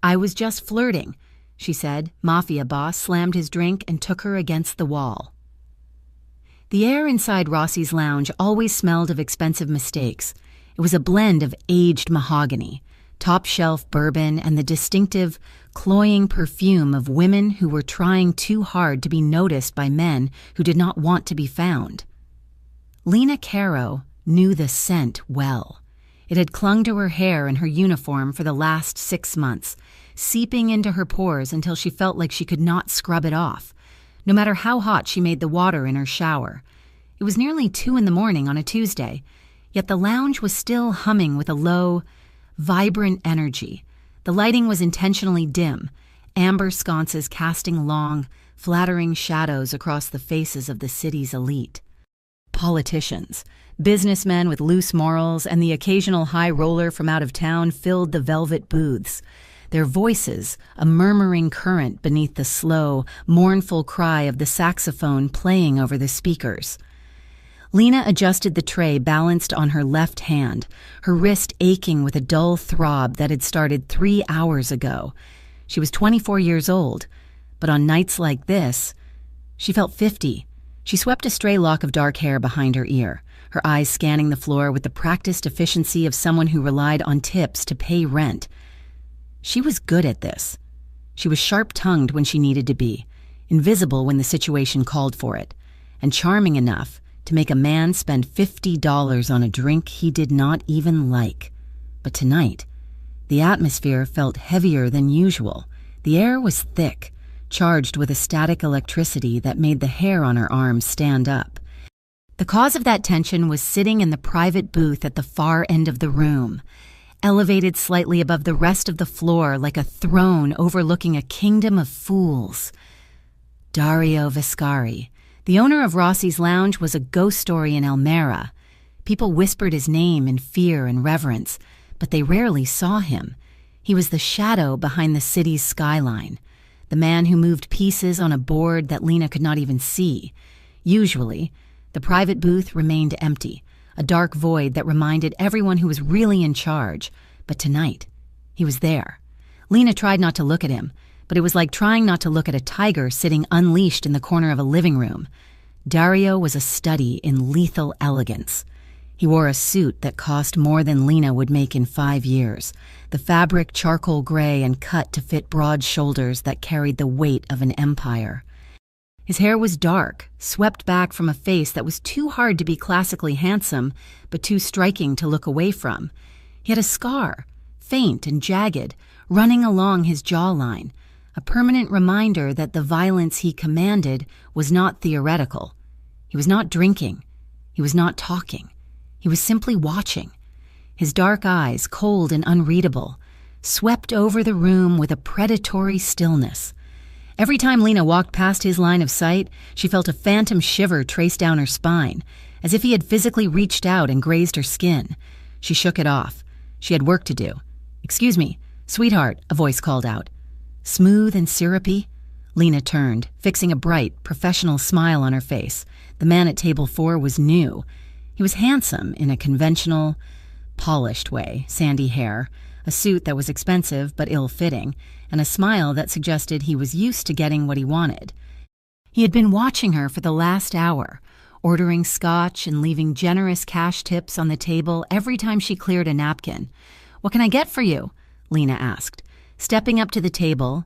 "I was just flirting," she said. Mafia boss slammed his drink and took her against the wall. The air inside Rossi's lounge always smelled of expensive mistakes. It was a blend of aged mahogany, top-shelf bourbon, and the distinctive, cloying perfume of women who were trying too hard to be noticed by men who did not want to be found. Lena Caro knew the scent well. It had clung to her hair and her uniform for the last 6 months, seeping into her pores until she felt like she could not scrub it off, no matter how hot she made the water in her shower. It was nearly 2 a.m. on a Tuesday, yet the lounge was still humming with a low, vibrant energy. The lighting was intentionally dim, amber sconces casting long, flattering shadows across the faces of the city's elite. Politicians, businessmen with loose morals, and the occasional high roller from out of town filled the velvet booths, their voices a murmuring current beneath the slow, mournful cry of the saxophone playing over the speakers. Lena adjusted the tray balanced on her left hand, her wrist aching with a dull throb that had started 3 hours ago. She was 24 years old, but on nights like this, she felt 50. She swept a stray lock of dark hair behind her ear, her eyes scanning the floor with the practiced efficiency of someone who relied on tips to pay rent. She was good at this. She was sharp-tongued when she needed to be, invisible when the situation called for it, and charming enough to make a man spend $50 on a drink he did not even like. But tonight, the atmosphere felt heavier than usual. The air was thick, charged with a static electricity that made the hair on her arms stand up. The cause of that tension was sitting in the private booth at the far end of the room, elevated slightly above the rest of the floor like a throne overlooking a kingdom of fools. Dario Viscari, the owner of Rossi's Lounge, was a ghost story in Elmira. People whispered his name in fear and reverence, but they rarely saw him. He was the shadow behind the city's skyline, the man who moved pieces on a board that Lena could not even see. Usually, the private booth remained empty, a dark void that reminded everyone who was really in charge. But tonight, he was there. Lena tried not to look at him, but it was like trying not to look at a tiger sitting unleashed in the corner of a living room. Dario was a study in lethal elegance. He wore a suit that cost more than Lena would make in 5 years, the fabric charcoal gray and cut to fit broad shoulders that carried the weight of an empire. His hair was dark, swept back from a face that was too hard to be classically handsome, but too striking to look away from. He had a scar, faint and jagged, running along his jawline, a permanent reminder that the violence he commanded was not theoretical. He was not drinking. He was not talking. He was simply watching. His dark eyes, cold and unreadable, swept over the room with a predatory stillness. Every time Lena walked past his line of sight, she felt a phantom shiver trace down her spine, as if he had physically reached out and grazed her skin. She shook it off. She had work to do. "Excuse me, sweetheart," a voice called out. Smooth and syrupy, Lena turned, fixing a bright, professional smile on her face. The man at table 4 was new. He was handsome in a conventional, polished way, sandy hair, a suit that was expensive but ill-fitting, and a smile that suggested he was used to getting what he wanted. He had been watching her for the last hour, ordering scotch and leaving generous cash tips on the table every time she cleared a napkin. "What can I get for you?" Lena asked. Stepping up to the table,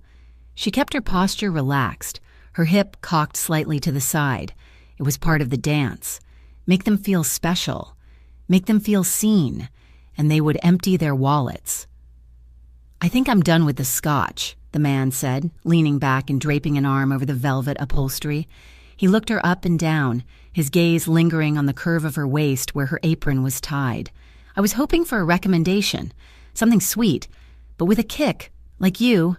she kept her posture relaxed, her hip cocked slightly to the side. It was part of the dance. Make them feel special. Make them feel seen, and they would empty their wallets. "I think I'm done with the scotch," the man said, leaning back and draping an arm over the velvet upholstery. He looked her up and down, his gaze lingering on the curve of her waist where her apron was tied. "I was hoping for a recommendation, something sweet, but with a kick, like you."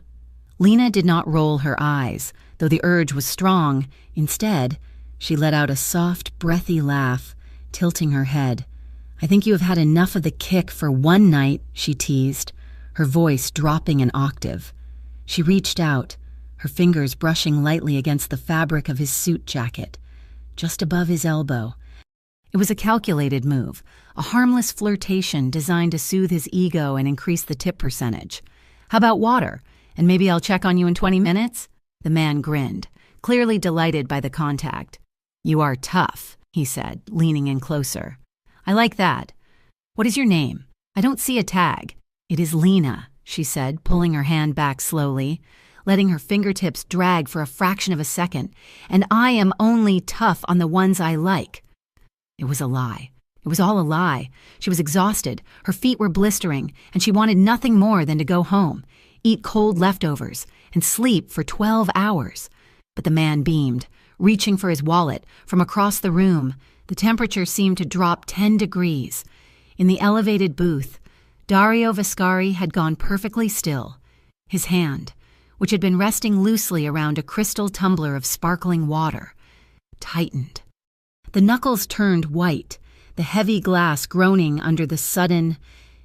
Lena did not roll her eyes, though the urge was strong. Instead, she let out a soft, breathy laugh, tilting her head. "I think you have had enough of the kick for one night," she teased, her voice dropping an octave. She reached out, her fingers brushing lightly against the fabric of his suit jacket, just above his elbow. It was a calculated move, a harmless flirtation designed to soothe his ego and increase the tip percentage. How about water? And maybe I'll check on you in 20 minutes? The man grinned, clearly delighted by the contact. You are tough, he said, leaning in closer. I like that. What is your name? I don't see a tag. It is Lena, she said, pulling her hand back slowly, letting her fingertips drag for a fraction of a second. And I am only tough on the ones I like. It was a lie. It was all a lie. She was exhausted, her feet were blistering, and she wanted nothing more than to go home, eat cold leftovers, and sleep for 12 hours. But the man beamed, reaching for his wallet. From across the room, the temperature seemed to drop 10 degrees. In the elevated booth, Dario Vascari had gone perfectly still. His hand, which had been resting loosely around a crystal tumbler of sparkling water, tightened. The knuckles turned white, the heavy glass groaning under the sudden,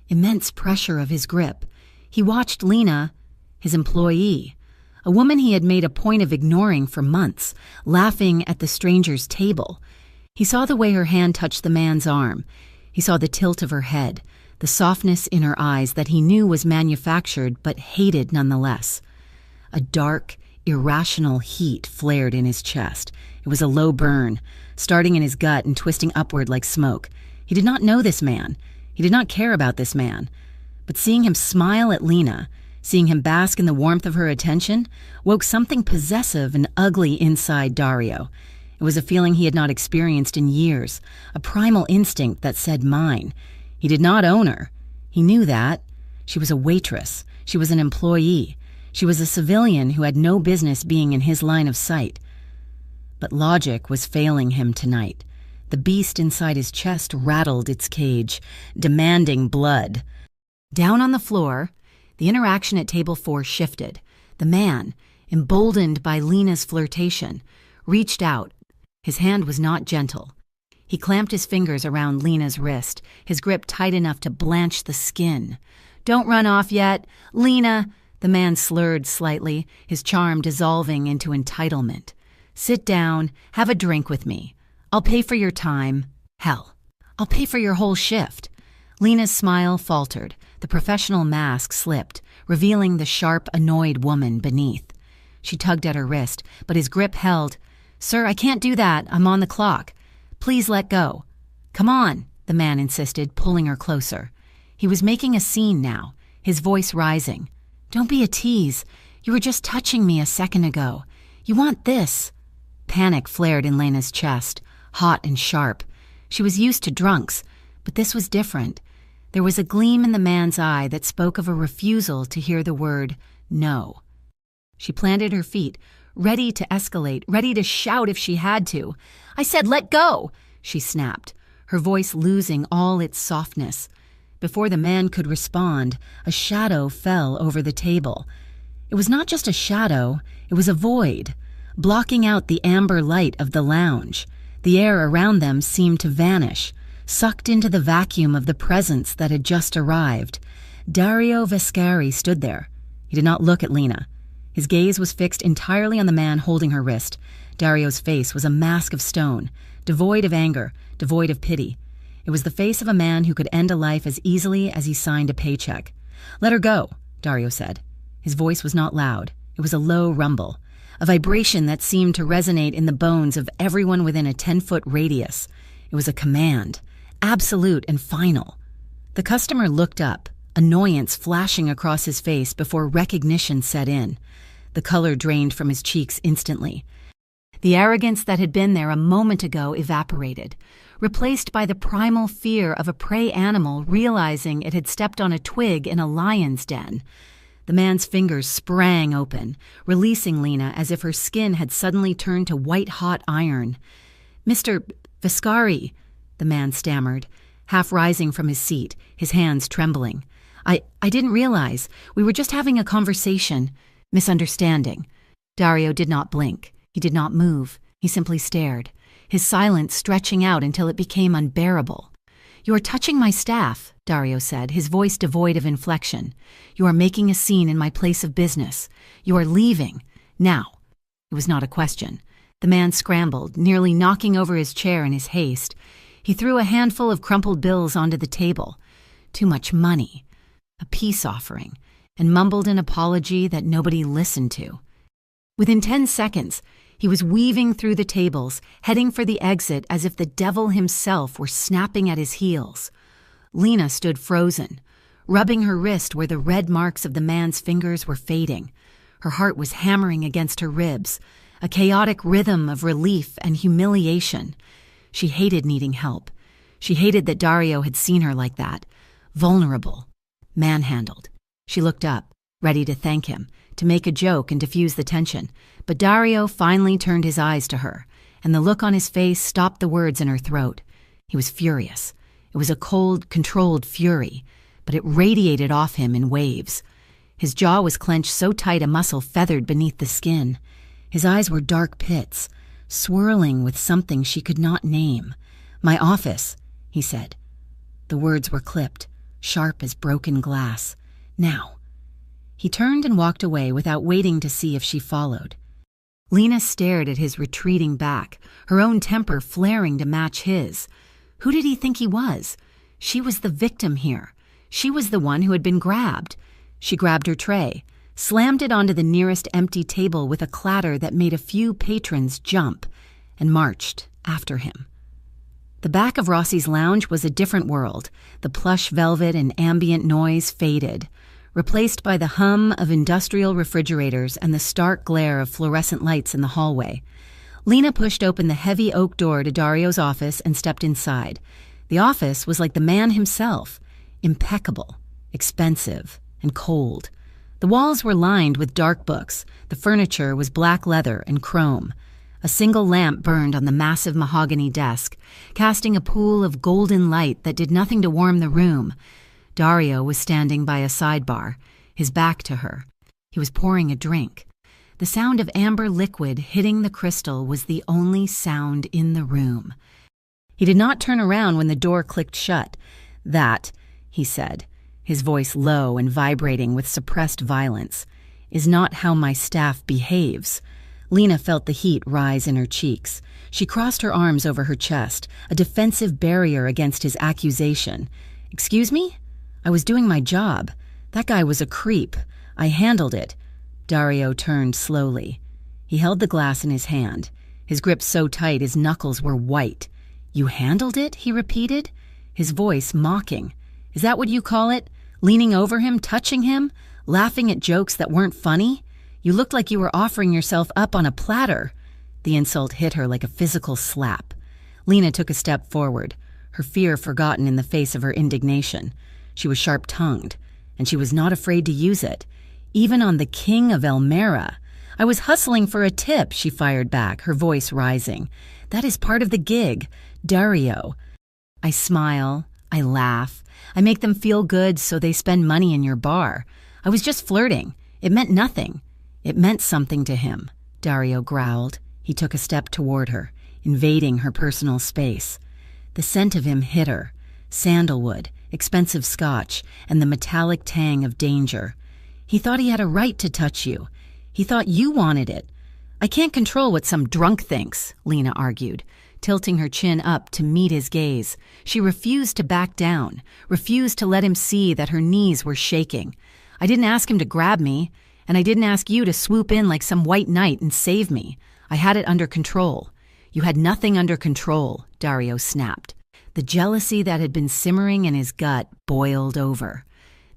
immense pressure of his grip. He watched Lena, his employee, a woman he had made a point of ignoring for months, laughing at the stranger's table. He saw the way her hand touched the man's arm. He saw the tilt of her head, the softness in her eyes that he knew was manufactured but hated nonetheless. A dark, irrational heat flared in his chest. It was a low burn, starting in his gut and twisting upward like smoke. He did not know this man. He did not care about this man. But seeing him smile at Lena, seeing him bask in the warmth of her attention, woke something possessive and ugly inside Dario. It was a feeling he had not experienced in years, a primal instinct that said mine. He did not own her. He knew that. She was a waitress. She was an employee. She was a civilian who had no business being in his line of sight. But logic was failing him tonight. The beast inside his chest rattled its cage, demanding blood. Down on the floor, the interaction at table 4 shifted. The man, emboldened by Lena's flirtation, reached out. His hand was not gentle. He clamped his fingers around Lena's wrist, his grip tight enough to blanch the skin. Don't run off yet. Lena, the man slurred slightly, his charm dissolving into entitlement. Sit down, have a drink with me. I'll pay for your time. Hell, I'll pay for your whole shift. Lena's smile faltered. The professional mask slipped, revealing the sharp, annoyed woman beneath. She tugged at her wrist, but his grip held. Sir, I can't do that. I'm on the clock. Please let go. Come on, the man insisted, pulling her closer. He was making a scene now, his voice rising. Don't be a tease. You were just touching me a second ago. You want this. Panic flared in Lena's chest, hot and sharp. She was used to drunks, but this was different. There was a gleam in the man's eye that spoke of a refusal to hear the word no. She planted her feet, ready to escalate, ready to shout if she had to. I said, let go, she snapped, her voice losing all its softness. Before the man could respond, a shadow fell over the table. It was not just a shadow, it was a void, blocking out the amber light of the lounge. The air around them seemed to vanish, sucked into the vacuum of the presence that had just arrived. Dario Vascari stood there. He did not look at Lena. His gaze was fixed entirely on the man holding her wrist. Dario's face was a mask of stone, devoid of anger, devoid of pity. It was the face of a man who could end a life as easily as he signed a paycheck. Let her go, Dario said. His voice was not loud. It was a low rumble, a vibration that seemed to resonate in the bones of everyone within a 10-foot radius. It was a command, absolute and final. The customer looked up, annoyance flashing across his face before recognition set in. The color drained from his cheeks instantly. The arrogance that had been there a moment ago evaporated, replaced by the primal fear of a prey animal realizing it had stepped on a twig in a lion's den. The man's fingers sprang open, releasing Lena as if her skin had suddenly turned to white-hot iron. Mr. Vascari, the man stammered, half rising from his seat, his hands trembling. I didn't realize. We were just having a conversation. Misunderstanding. Dario did not blink. He did not move. He simply stared, his silence stretching out until it became unbearable. You are touching my staff, Dario said, his voice devoid of inflection. You are making a scene in my place of business. You are leaving. Now. It was not a question. The man scrambled, nearly knocking over his chair in his haste. He threw a handful of crumpled bills onto the table. Too much money. A peace offering. and mumbled an apology that nobody listened to. Within 10 seconds, he was weaving through the tables, heading for the exit as if the devil himself were snapping at his heels. Lena stood frozen, rubbing her wrist where the red marks of the man's fingers were fading. Her heart was hammering against her ribs, a chaotic rhythm of relief and humiliation. She hated needing help. She hated that Dario had seen her like that, vulnerable, manhandled. She looked up, ready to thank him, to make a joke and diffuse the tension, but Dario finally turned his eyes to her, and the look on his face stopped the words in her throat. He was furious. It was a cold, controlled fury, but it radiated off him in waves. His jaw was clenched so tight a muscle feathered beneath the skin. His eyes were dark pits, swirling with something she could not name. "My office," he said. The words were clipped, sharp as broken glass. "Now." He turned and walked away without waiting to see if she followed. Lena stared at his retreating back, her own temper flaring to match his. Who did he think he was? She was the victim here. She was the one who had been grabbed. She grabbed her tray, slammed it onto the nearest empty table with a clatter that made a few patrons jump, and marched after him. The back of Rossi's lounge was a different world. The plush velvet and ambient noise faded, replaced by the hum of industrial refrigerators and the stark glare of fluorescent lights in the hallway. Lena pushed open the heavy oak door to Dario's office and stepped inside. The office was like the man himself, impeccable, expensive, and cold. The walls were lined with dark books. The furniture was black leather and chrome. A single lamp burned on the massive mahogany desk, casting a pool of golden light that did nothing to warm the room. Dario was standing by a sidebar, his back to her. He was pouring a drink. The sound of amber liquid hitting the crystal was the only sound in the room. He did not turn around when the door clicked shut. "That," he said, his voice low and vibrating with suppressed violence, "is not how my staff behaves." Lena felt the heat rise in her cheeks. She crossed her arms over her chest, a defensive barrier against his accusation. "Excuse me? I was doing my job. That guy was a creep. I handled it." Dario turned slowly. He held the glass in his hand, his grip so tight his knuckles were white. "You handled it?" he repeated, his voice mocking. "Is that what you call it? Leaning over him, touching him, laughing at jokes that weren't funny? You looked like you were offering yourself up on a platter." The insult hit her like a physical slap. Lena took a step forward, her fear forgotten in the face of her indignation. She was sharp-tongued, and she was not afraid to use it, even on the king of Elmira. "I was hustling for a tip," she fired back, her voice rising. "That is part of the gig, Dario. I smile, I laugh, I make them feel good so they spend money in your bar. I was just flirting. It meant nothing." "It meant something to him," Dario growled. He took a step toward her, invading her personal space. The scent of him hit her, sandalwood, expensive scotch, and the metallic tang of danger. "He thought he had a right to touch you. He thought you wanted it." "I can't control what some drunk thinks," Lena argued, tilting her chin up to meet his gaze. She refused to back down, refused to let him see that her knees were shaking. "I didn't ask him to grab me, and I didn't ask you to swoop in like some white knight and save me. I had it under control." "You had nothing under control," Dario snapped. The jealousy that had been simmering in his gut boiled over.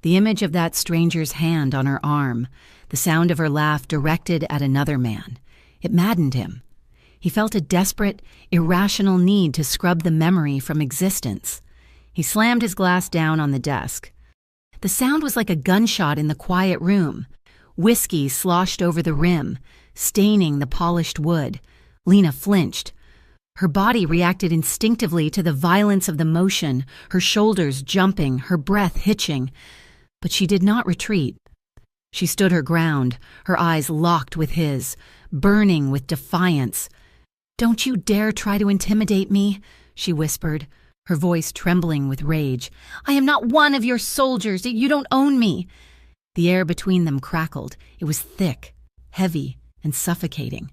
The image of that stranger's hand on her arm, the sound of her laugh directed at another man. It maddened him. He felt a desperate, irrational need to scrub the memory from existence. He slammed his glass down on the desk. The sound was like a gunshot in the quiet room. Whiskey sloshed over the rim, staining the polished wood. Lena flinched. Her body reacted instinctively to the violence of the motion, her shoulders jumping, her breath hitching. But she did not retreat. She stood her ground, her eyes locked with his, burning with defiance. "Don't you dare try to intimidate me," she whispered, her voice trembling with rage. "I am not one of your soldiers. You don't own me." The air between them crackled. It was thick, heavy, and suffocating.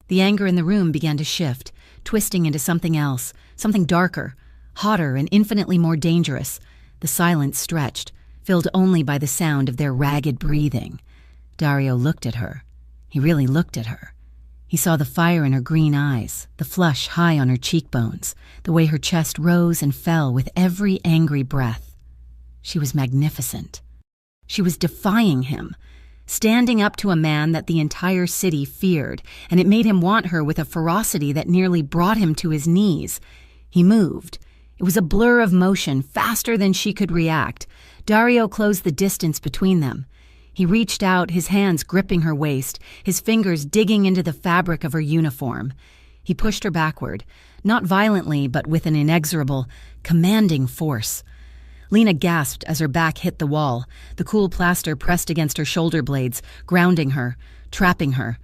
The anger in the room began to shift, twisting into something else, something darker, hotter, and infinitely more dangerous. The silence stretched. filled only by the sound of their ragged breathing. Dario looked at her. He really looked at her. He saw the fire in her green eyes, the flush high on her cheekbones, the way her chest rose and fell with every angry breath. She was magnificent. She was defying him, standing up to a man that the entire city feared, and it made him want her with a ferocity that nearly brought him to his knees. He moved. It was a blur of motion, faster than she could react. Dario closed the distance between them. He reached out, his hands gripping her waist, his fingers digging into the fabric of her uniform. He pushed her backward, not violently, but with an inexorable, commanding force. Lena gasped as her back hit the wall, the cool plaster pressed against her shoulder blades, grounding her, trapping her.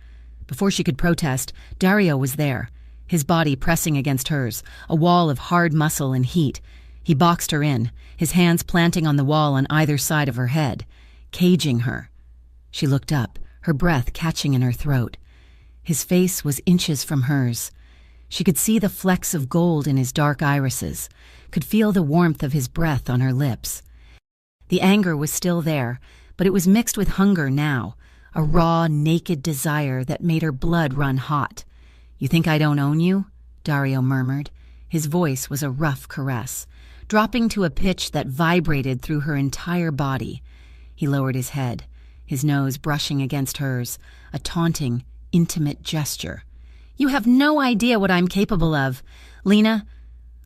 Before she could protest, Dario was there, his body pressing against hers, a wall of hard muscle and heat. He boxed her in, his hands planting on the wall on either side of her head, caging her. She looked up, her breath catching in her throat. His face was inches from hers. She could see the flecks of gold in his dark irises, could feel the warmth of his breath on her lips. The anger was still there, but it was mixed with hunger now, a raw, naked desire that made her blood run hot. "You think I don't own you?" Dario murmured. His voice was a rough caress, dropping to a pitch that vibrated through her entire body. He lowered his head, his nose brushing against hers, a taunting, intimate gesture. "You have no idea what I'm capable of. Lena."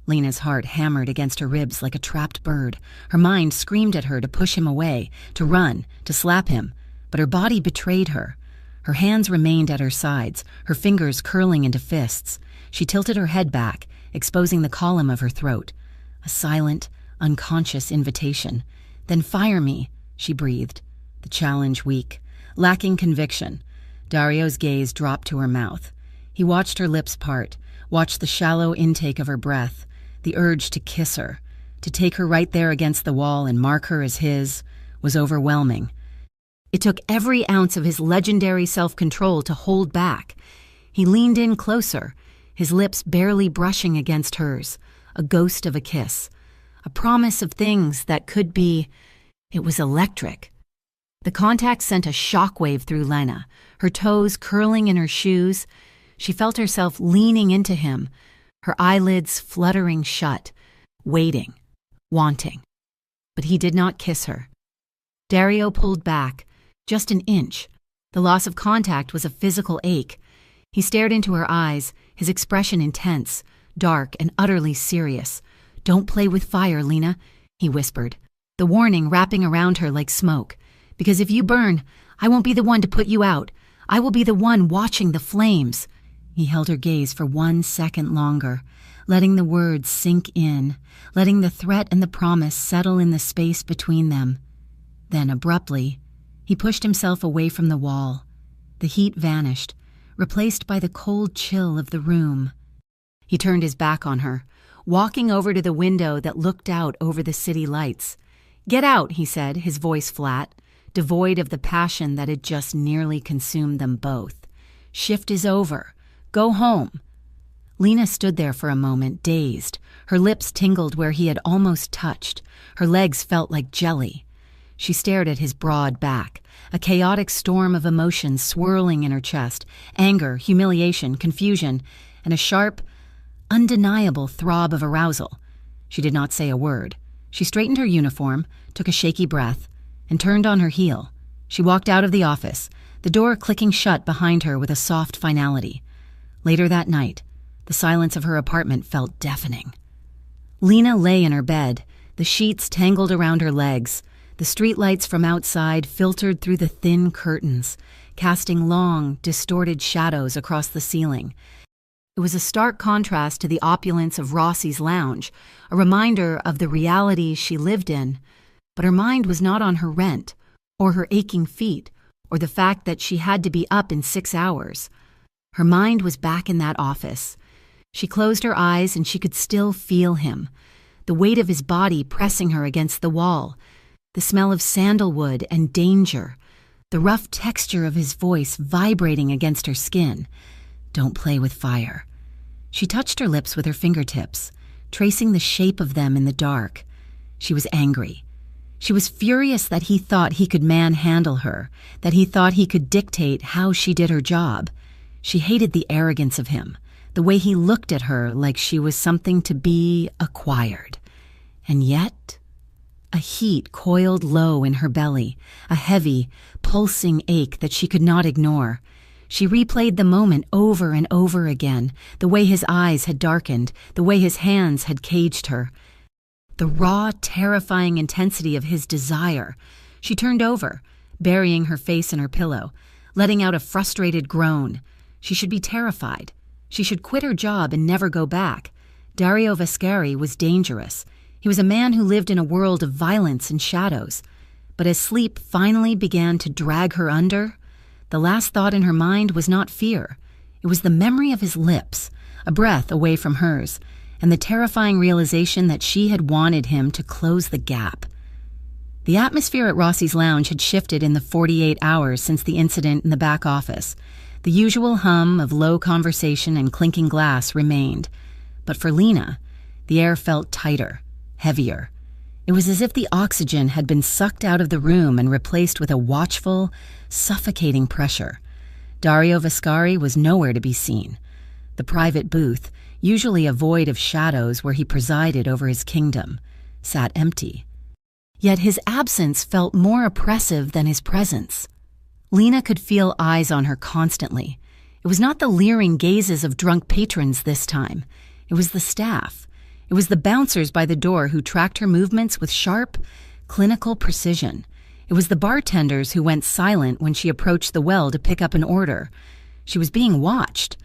Lena's heart hammered against her ribs like a trapped bird. Her mind screamed at her to push him away, to run, to slap him, but her body betrayed her. Her hands remained at her sides, her fingers curling into fists. She tilted her head back, exposing the column of her throat. A silent, unconscious invitation. "Then fire me," she breathed, the challenge weak, lacking conviction. Dario's gaze dropped to her mouth. He watched her lips part, watched the shallow intake of her breath, the urge to kiss her, to take her right there against the wall and mark her as his, was overwhelming. It took every ounce of his legendary self-control to hold back. He leaned in closer, his lips barely brushing against hers, a ghost of a kiss, a promise of things that could be. It was electric. The contact sent a shockwave through Lena, her toes curling in her shoes. She felt herself leaning into him, her eyelids fluttering shut, waiting, wanting. But he did not kiss her. Dario pulled back, just an inch. The loss of contact was a physical ache. He stared into her eyes, his expression intense, dark and utterly serious. "Don't play with fire, Lena," he whispered, the warning wrapping around her like smoke. "Because if you burn, I won't be the one to put you out. I will be the one watching the flames." He held her gaze for 1 second longer, letting the words sink in, letting the threat and the promise settle in the space between them. Then, abruptly, he pushed himself away from the wall. The heat vanished, replaced by the cold chill of the room. He turned his back on her, walking over to the window that looked out over the city lights. "Get out," he said, his voice flat, devoid of the passion that had just nearly consumed them both. "Shift is over. Go home." Lena stood there for a moment, dazed. Her lips tingled where he had almost touched. Her legs felt like jelly. She stared at his broad back, a chaotic storm of emotions swirling in her chest, anger, humiliation, confusion, and a sharp, undeniable throb of arousal. She did not say a word. She straightened her uniform, took a shaky breath, and turned on her heel. She walked out of the office, the door clicking shut behind her with a soft finality. Later that night, the silence of her apartment felt deafening. Lena lay in her bed, the sheets tangled around her legs. The streetlights from outside filtered through the thin curtains, casting long, distorted shadows across the ceiling. It was a stark contrast to the opulence of Rossi's lounge, a reminder of the reality she lived in. But her mind was not on her rent, or her aching feet, or the fact that she had to be up in 6 hours. Her mind was back in that office. She closed her eyes and she could still feel him, the weight of his body pressing her against the wall, the smell of sandalwood and danger, the rough texture of his voice vibrating against her skin. "Don't play with fire." She touched her lips with her fingertips, tracing the shape of them in the dark. She was angry. She was furious that he thought he could manhandle her, that he thought he could dictate how she did her job. She hated the arrogance of him, the way he looked at her like she was something to be acquired. And yet, a heat coiled low in her belly, a heavy, pulsing ache that she could not ignore. She replayed the moment over and over again, the way his eyes had darkened, the way his hands had caged her. The raw, terrifying intensity of his desire. She turned over, burying her face in her pillow, letting out a frustrated groan. She should be terrified. She should quit her job and never go back. Dario Vascari was dangerous. He was a man who lived in a world of violence and shadows. But as sleep finally began to drag her under, the last thought in her mind was not fear. It was the memory of his lips, a breath away from hers, and the terrifying realization that she had wanted him to close the gap. The atmosphere at Rossi's lounge had shifted in the 48 hours since the incident in the back office. The usual hum of low conversation and clinking glass remained. But for Lena, the air felt tighter, heavier. It was as if the oxygen had been sucked out of the room and replaced with a watchful, suffocating pressure. Dario Vascari was nowhere to be seen. The private booth, usually a void of shadows where he presided over his kingdom, sat empty. Yet his absence felt more oppressive than his presence. Lena could feel eyes on her constantly. It was not the leering gazes of drunk patrons this time. It was the staff. It was the bouncers by the door who tracked her movements with sharp, clinical precision. It was the bartenders who went silent when she approached the well to pick up an order. She was being watched.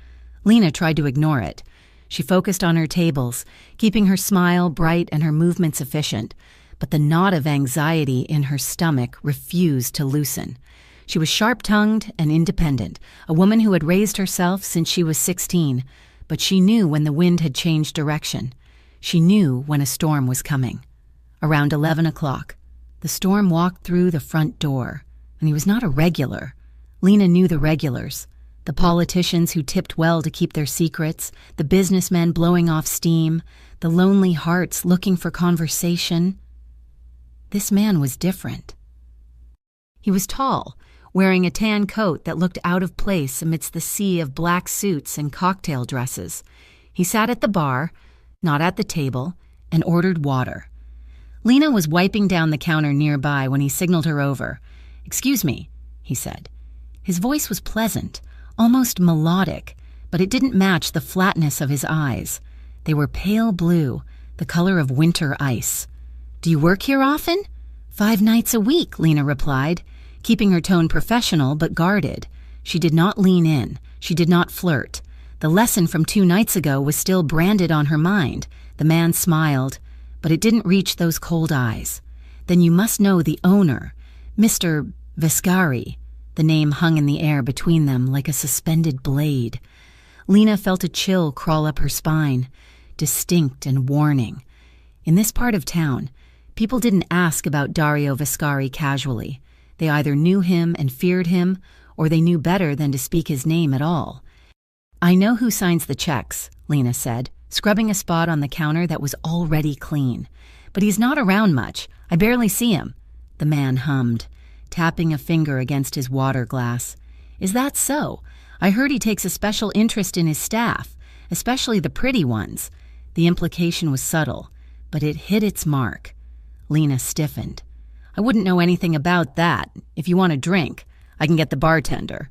Lena tried to ignore it. She focused on her tables, keeping her smile bright and her movements efficient. But the knot of anxiety in her stomach refused to loosen. She was sharp-tongued and independent, a woman who had raised herself since she was 16. But she knew when the wind had changed direction. She knew when a storm was coming. Around 11 o'clock, the storm walked through the front door, and he was not a regular. Lena knew the regulars. The politicians who tipped well to keep their secrets, the businessmen blowing off steam, the lonely hearts looking for conversation. This man was different. He was tall, wearing a tan coat that looked out of place amidst the sea of black suits and cocktail dresses. He sat at the bar, not at the table, and ordered water. Lena was wiping down the counter nearby when he signaled her over. "Excuse me," he said. His voice was pleasant, almost melodic, but it didn't match the flatness of his eyes. They were pale blue, the color of winter ice. "Do you work here often?" "5 nights a week," Lena replied, keeping her tone professional but guarded. She did not lean in. She did not flirt. The lesson from 2 nights ago was still branded on her mind. The man smiled, but it didn't reach those cold eyes. "Then you must know the owner, Mr. Vascari." The name hung in the air between them like a suspended blade. Lena felt a chill crawl up her spine, distinct and warning. In this part of town, people didn't ask about Dario Vascari casually. They either knew him and feared him, or they knew better than to speak his name at all. "I know who signs the checks," Lena said, scrubbing a spot on the counter that was already clean. "But he's not around much. I barely see him." The man hummed, tapping a finger against his water glass. "Is that so? I heard he takes a special interest in his staff, especially the pretty ones." The implication was subtle, but it hit its mark. Lena stiffened. "I wouldn't know anything about that. If you want a drink, I can get the bartender.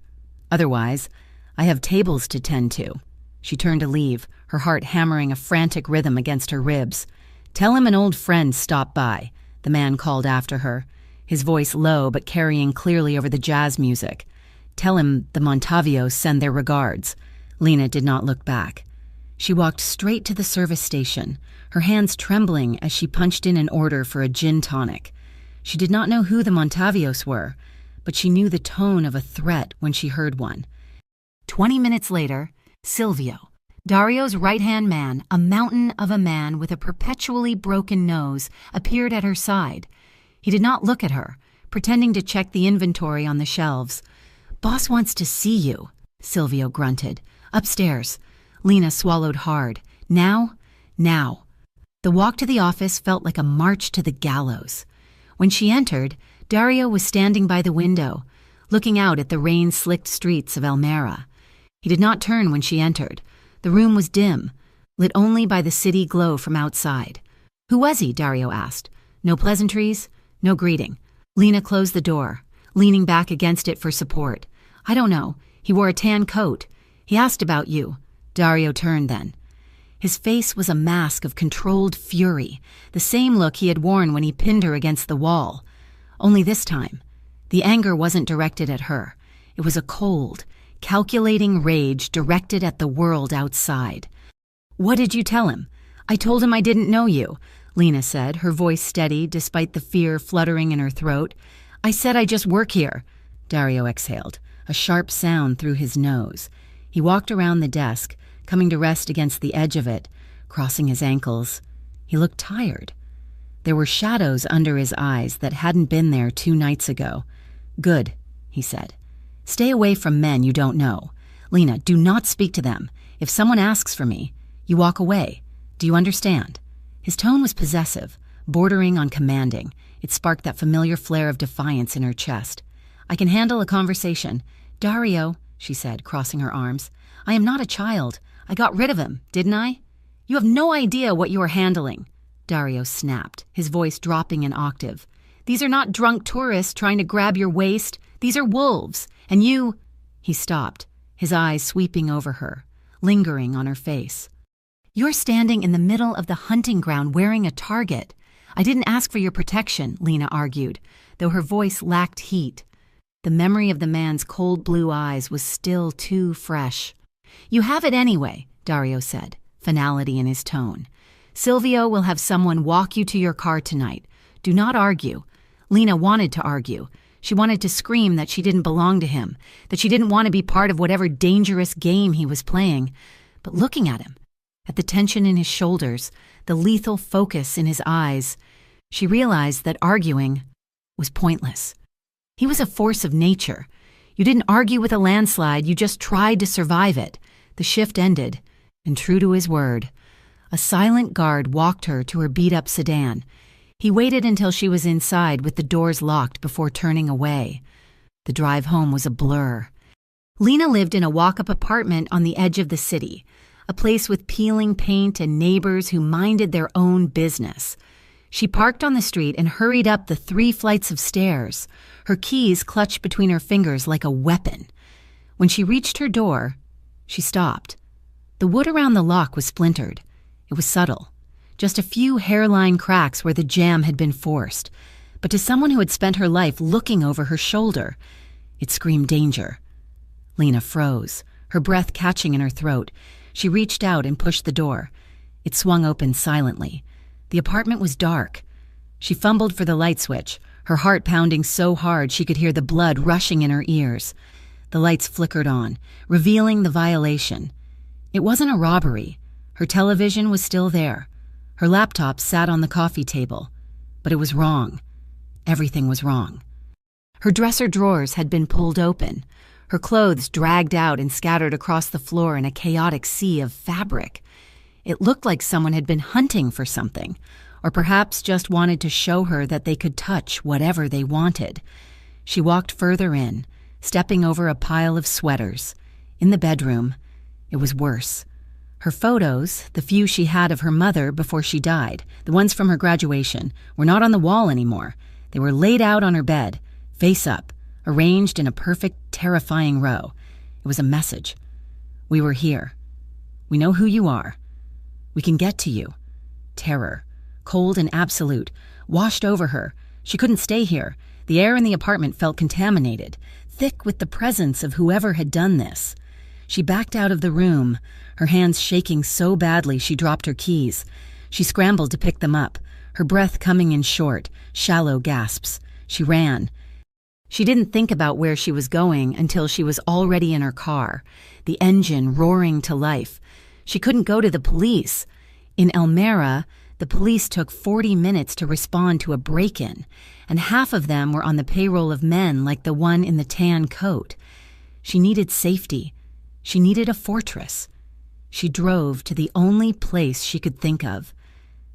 Otherwise, I have tables to tend to." She turned to leave, her heart hammering a frantic rhythm against her ribs. "Tell him an old friend stopped by," the man called after her, his voice low but carrying clearly over the jazz music. "Tell him the Montavios send their regards." Lena did not look back. She walked straight to the service station, her hands trembling as she punched in an order for a gin tonic. She did not know who the Montavios were, but she knew the tone of a threat when she heard one. 20 minutes later, Silvio, Dario's right-hand man, a mountain of a man with a perpetually broken nose, appeared at her side. He did not look at her, pretending to check the inventory on the shelves. "Boss wants to see you," Silvio grunted. "Upstairs." Lena swallowed hard. Now. The walk to the office felt like a march to the gallows. When she entered, Dario was standing by the window, looking out at the rain-slicked streets of Elmira. He did not turn when she entered. The room was dim, lit only by the city glow from outside. "Who was he?" Dario asked. No pleasantries, no greeting. Lena closed the door, leaning back against it for support. "I don't know. He wore a tan coat. He asked about you." Dario turned then. His face was a mask of controlled fury, the same look he had worn when he pinned her against the wall. Only this time, the anger wasn't directed at her. It was a cold, calculating rage directed at the world outside. "What did you tell him?" "I told him I didn't know you," Lena said, her voice steady despite the fear fluttering in her throat. "I said I just work here." Dario exhaled, a sharp sound through his nose. He walked around the desk, coming to rest against the edge of it, crossing his ankles. He looked tired. There were shadows under his eyes that hadn't been there 2 nights ago. "Good," he said. "Stay away from men you don't know. Lena, do not speak to them. If someone asks for me, you walk away. Do you understand?" His tone was possessive, bordering on commanding. It sparked that familiar flare of defiance in her chest. "I can handle a conversation." "Dario," she said, crossing her arms, "I am not a child. I got rid of him, didn't I?" "You have no idea what you are handling," Dario snapped, his voice dropping an octave. "These are not drunk tourists trying to grab your waist. These are wolves, and you—" He stopped, his eyes sweeping over her, lingering on her face. "You're standing in the middle of the hunting ground wearing a target. I didn't ask for your protection," Lena argued, though her voice lacked heat. The memory of the man's cold blue eyes was still too fresh. "You have it anyway," Dario said, finality in his tone. "Silvio will have someone walk you to your car tonight. Do not argue." Lena wanted to argue. She wanted to scream that she didn't belong to him, that she didn't want to be part of whatever dangerous game he was playing. But looking at him, at the tension in his shoulders, the lethal focus in his eyes, she realized that arguing was pointless. He was a force of nature. You didn't argue with a landslide, you just tried to survive it. The shift ended, and true to his word, a silent guard walked her to her beat-up sedan. He waited until she was inside with the doors locked before turning away. The drive home was a blur. Lena lived in a walk-up apartment on the edge of the city, a place with peeling paint and neighbors who minded their own business. She parked on the street and hurried up the 3 flights of stairs, her keys clutched between her fingers like a weapon. When she reached her door, she stopped. The wood around the lock was splintered. It was subtle, just a few hairline cracks where the jam had been forced. But to someone who had spent her life looking over her shoulder, it screamed danger. Lena froze, her breath catching in her throat. She reached out and pushed the door. It swung open silently. The apartment was dark. She fumbled for the light switch, her heart pounding so hard she could hear the blood rushing in her ears. The lights flickered on, revealing the violation. It wasn't a robbery. Her television was still there. Her laptop sat on the coffee table. But it was wrong. Everything was wrong. Her dresser drawers had been pulled open, her clothes dragged out and scattered across the floor in a chaotic sea of fabric. It looked like someone had been hunting for something, or perhaps just wanted to show her that they could touch whatever they wanted. She walked further in, stepping over a pile of sweaters. In the bedroom, it was worse. Her photos, the few she had of her mother before she died, the ones from her graduation, were not on the wall anymore. They were laid out on her bed, face up, arranged in a perfect, terrifying row. It was a message. "We were here. We know who you are. We can get to you." Terror, cold and absolute, washed over her. She couldn't stay here. The air in the apartment felt contaminated, thick with the presence of whoever had done this. She backed out of the room, her hands shaking so badly she dropped her keys. She scrambled to pick them up, her breath coming in short, shallow gasps. She ran. She didn't think about where she was going until she was already in her car, the engine roaring to life. She couldn't go to the police. In Elmira, the police took 40 minutes to respond to a break-in, and half of them were on the payroll of men like the one in the tan coat. She needed safety. She needed a fortress. She drove to the only place she could think of,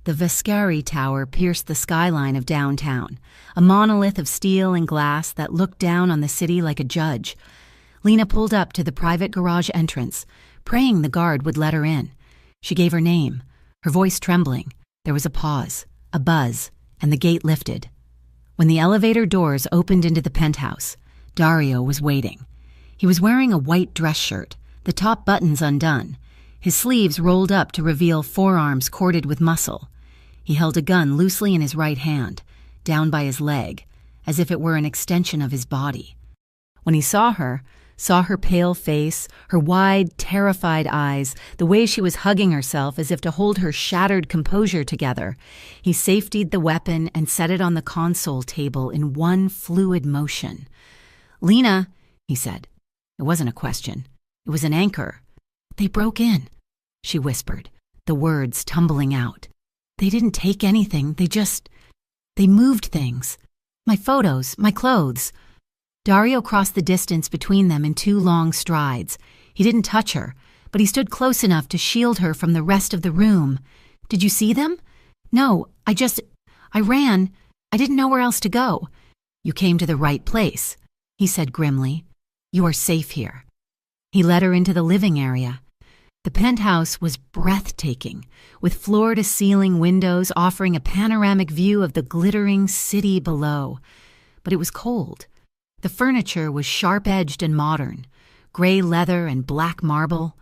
The Vescari Tower pierced the skyline of downtown, a monolith of steel and glass that looked down on the city like a judge. Lena pulled up to the private garage entrance, praying the guard would let her in. She gave her name, her voice trembling. There was a pause, a buzz, and the gate lifted. When the elevator doors opened into the penthouse, Dario was waiting. He was wearing a white dress shirt, the top buttons undone, his sleeves rolled up to reveal forearms corded with muscle. He held a gun loosely in his right hand, down by his leg, as if it were an extension of his body. When he saw her pale face, her wide, terrified eyes, the way she was hugging herself as if to hold her shattered composure together, he safetied the weapon and set it on the console table in one fluid motion. "Lena," he said. It wasn't a question. It was an anchor. "They broke in," she whispered, the words tumbling out. "They didn't take anything. They moved things. My photos, my clothes." Dario crossed the distance between them in 2 long strides. He didn't touch her, but he stood close enough to shield her from the rest of the room. "Did you see them?" "No, I ran. I didn't know where else to go." "You came to the right place," he said grimly. "You are safe here." He led her into the living area. The penthouse was breathtaking, with floor-to-ceiling windows offering a panoramic view of the glittering city below. But it was cold. The furniture was sharp-edged and modern, gray leather and black marble.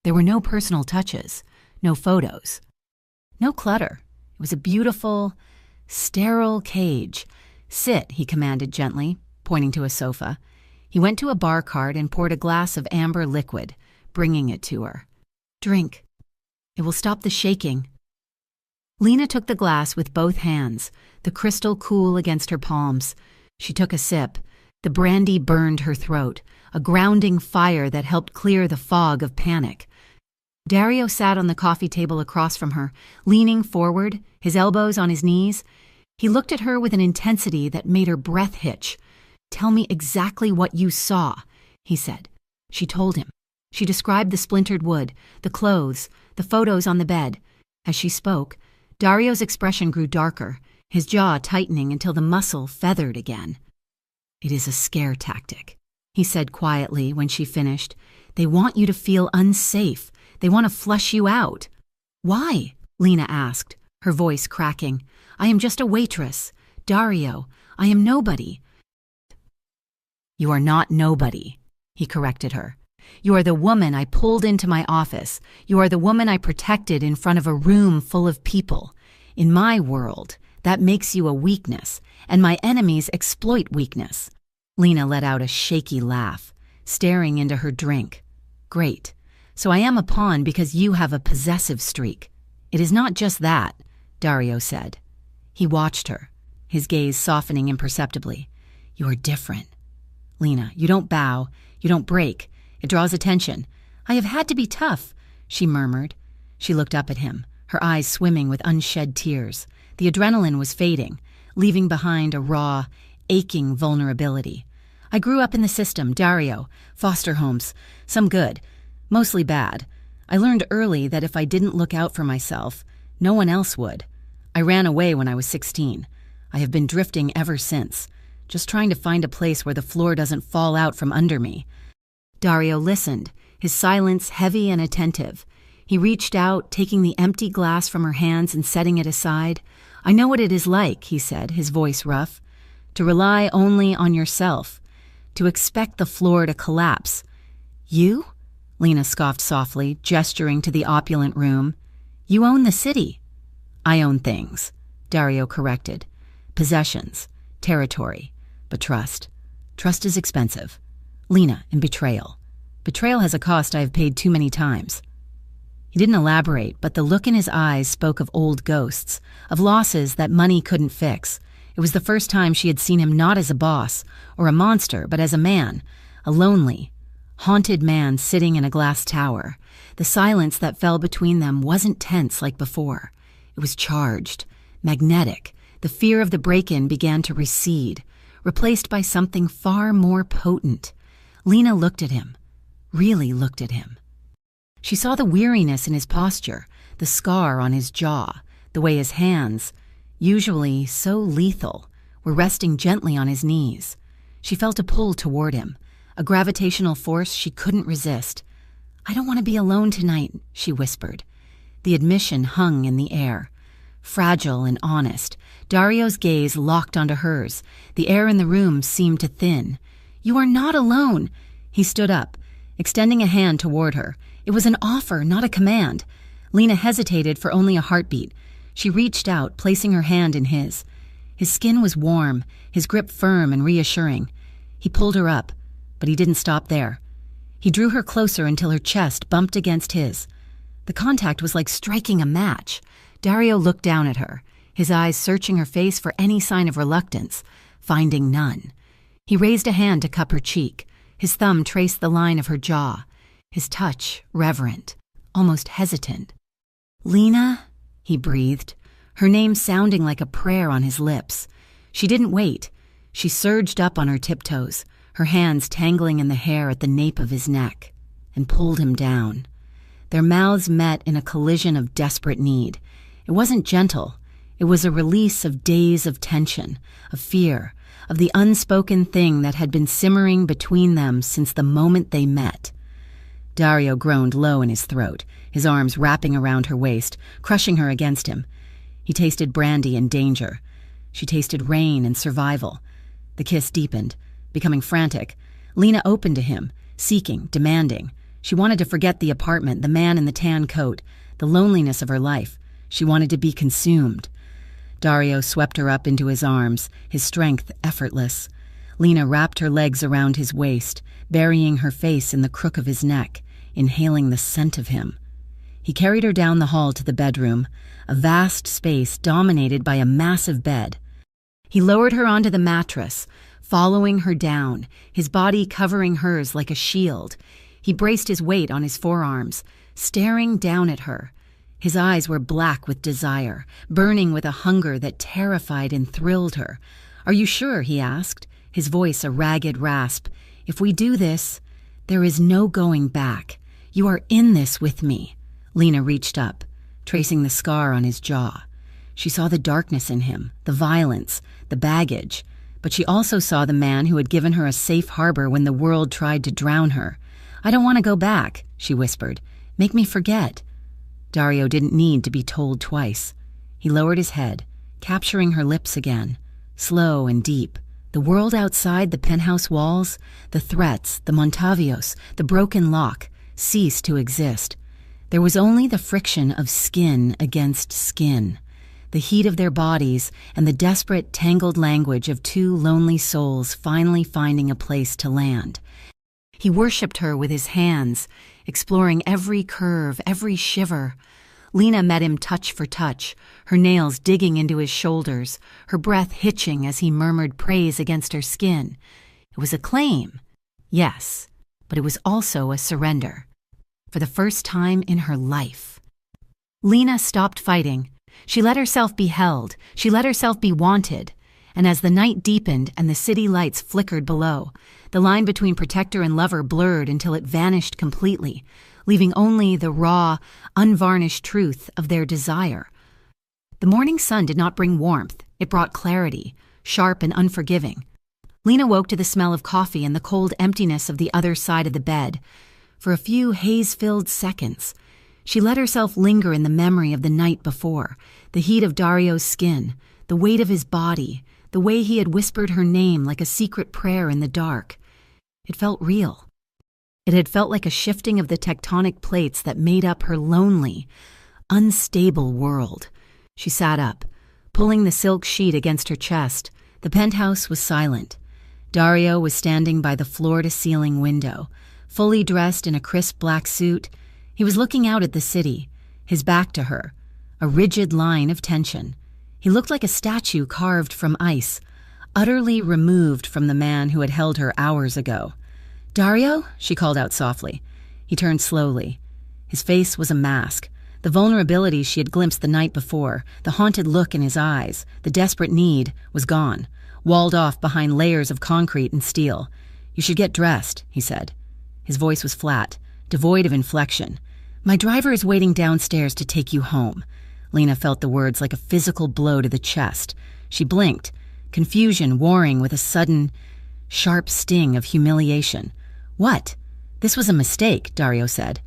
There were no personal touches, no photos, no clutter. It was a beautiful, sterile cage. "Sit," he commanded gently, pointing to a sofa. He went to a bar cart and poured a glass of amber liquid, bringing it to her. "Drink. It will stop the shaking." Lena took the glass with both hands, the crystal cool against her palms. She took a sip. The brandy burned her throat, a grounding fire that helped clear the fog of panic. Dario sat on the coffee table across from her, leaning forward, his elbows on his knees. He looked at her with an intensity that made her breath hitch. "Tell me exactly what you saw," he said. She told him. She described the splintered wood, the clothes, the photos on the bed. As she spoke, Dario's expression grew darker, his jaw tightening until the muscle feathered again. "It is a scare tactic," he said quietly when she finished. "They want you to feel unsafe. They want to flush you out." "Why?" Lena asked, her voice cracking. "I am just a waitress. Dario, I am nobody." "You are not nobody," he corrected her. "You are the woman I pulled into my office. You are the woman I protected in front of a room full of people. In my world, that makes you a weakness, and my enemies exploit weakness." Lena let out a shaky laugh, staring into her drink. "Great. So I am a pawn because you have a possessive streak." "It is not just that," Dario said. He watched her, his gaze softening imperceptibly. "You are different. Lena, you don't bow, you don't break. It draws attention." "I have had to be tough," she murmured. She looked up at him, her eyes swimming with unshed tears. The adrenaline was fading, leaving behind a raw, aching vulnerability. "I grew up in the system, Dario, foster homes, some good, mostly bad. I learned early that if I didn't look out for myself, no one else would. I ran away when I was 16. I have been drifting ever since, just trying to find a place where the floor doesn't fall out from under me." Dario listened, his silence heavy and attentive. He reached out, taking the empty glass from her hands and setting it aside. "I know what it is like," he said, his voice rough. "To rely only on yourself. To expect the floor to collapse." "You?" Lena scoffed softly, gesturing to the opulent room. "You own the city." "I own things," Dario corrected. "Possessions, territory, but trust. Trust is expensive. Lena, and betrayal. Betrayal has a cost I have paid too many times." He didn't elaborate, but the look in his eyes spoke of old ghosts, of losses that money couldn't fix. It was the first time she had seen him not as a boss or a monster, but as a man, a lonely, haunted man sitting in a glass tower. The silence that fell between them wasn't tense like before. It was charged, magnetic. The fear of the break-in began to recede, replaced by something far more potent. Lena looked at him, really looked at him. She saw the weariness in his posture, the scar on his jaw, the way his hands, usually so lethal, were resting gently on his knees. She felt a pull toward him, a gravitational force she couldn't resist. "I don't want to be alone tonight," she whispered. The admission hung in the air. Fragile and honest, Dario's gaze locked onto hers. The air in the room seemed to thin. "You are not alone." He stood up, extending a hand toward her. It was an offer, not a command. Lena hesitated for only a heartbeat. She reached out, placing her hand in his. His skin was warm, his grip firm and reassuring. He pulled her up, but he didn't stop there. He drew her closer until her chest bumped against his. The contact was like striking a match. Dario looked down at her, his eyes searching her face for any sign of reluctance, finding none. He raised a hand to cup her cheek. His thumb traced the line of her jaw, his touch reverent, almost hesitant. "Lena," he breathed, her name sounding like a prayer on his lips. She didn't wait. She surged up on her tiptoes, her hands tangling in the hair at the nape of his neck, and pulled him down. Their mouths met in a collision of desperate need. It wasn't gentle. It was a release of days of tension, of fear, of the unspoken thing that had been simmering between them since the moment they met. Dario groaned low in his throat, his arms wrapping around her waist, crushing her against him. He tasted brandy and danger. She tasted rain and survival. The kiss deepened, becoming frantic. Lena opened to him, seeking, demanding. She wanted to forget the apartment, the man in the tan coat, the loneliness of her life. She wanted to be consumed. Dario swept her up into his arms, his strength effortless. Lena wrapped her legs around his waist, burying her face in the crook of his neck, inhaling the scent of him. He carried her down the hall to the bedroom, a vast space dominated by a massive bed. He lowered her onto the mattress, following her down, his body covering hers like a shield. He braced his weight on his forearms, staring down at her. His eyes were black with desire, burning with a hunger that terrified and thrilled her. "Are you sure?" he asked, his voice a ragged rasp. "If we do this, there is no going back. You are in this with me." Lena reached up, tracing the scar on his jaw. She saw the darkness in him, the violence, the baggage, but she also saw the man who had given her a safe harbor when the world tried to drown her. "I don't want to go back," she whispered. "Make me forget." Dario didn't need to be told twice. He lowered his head, capturing her lips again, slow and deep. The world outside the penthouse walls, the threats, the Montavios, the broken lock, ceased to exist. There was only the friction of skin against skin, the heat of their bodies, and the desperate, tangled language of two lonely souls finally finding a place to land. He worshipped her with his hands, exploring every curve, every shiver. Lena met him touch for touch, her nails digging into his shoulders, her breath hitching as he murmured praise against her skin. It was a claim, yes, but it was also a surrender. For the first time in her life. Lena stopped fighting. She let herself be held. She let herself be wanted. And as the night deepened and the city lights flickered below, the line between protector and lover blurred until it vanished completely, leaving only the raw, unvarnished truth of their desire. The morning sun did not bring warmth. It brought clarity, sharp and unforgiving. Lena woke to the smell of coffee and the cold emptiness of the other side of the bed. For a few haze-filled seconds, she let herself linger in the memory of the night before, the heat of Dario's skin, the weight of his body, the way he had whispered her name like a secret prayer in the dark. It felt real. It had felt like a shifting of the tectonic plates that made up her lonely, unstable world. She sat up, pulling the silk sheet against her chest. The penthouse was silent. Dario was standing by the floor-to-ceiling window, fully dressed in a crisp black suit. He was looking out at the city, his back to her, a rigid line of tension. He looked like a statue carved from ice, utterly removed from the man who had held her hours ago. "Dario?" she called out softly. He turned slowly. His face was a mask. The vulnerability she had glimpsed the night before, the haunted look in his eyes, the desperate need, was gone, walled off behind layers of concrete and steel. "You should get dressed," he said. His voice was flat, devoid of inflection. "My driver is waiting downstairs to take you home." Lena felt the words like a physical blow to the chest. She blinked, confusion warring with a sudden, sharp sting of humiliation. What? This was a mistake, Dario said.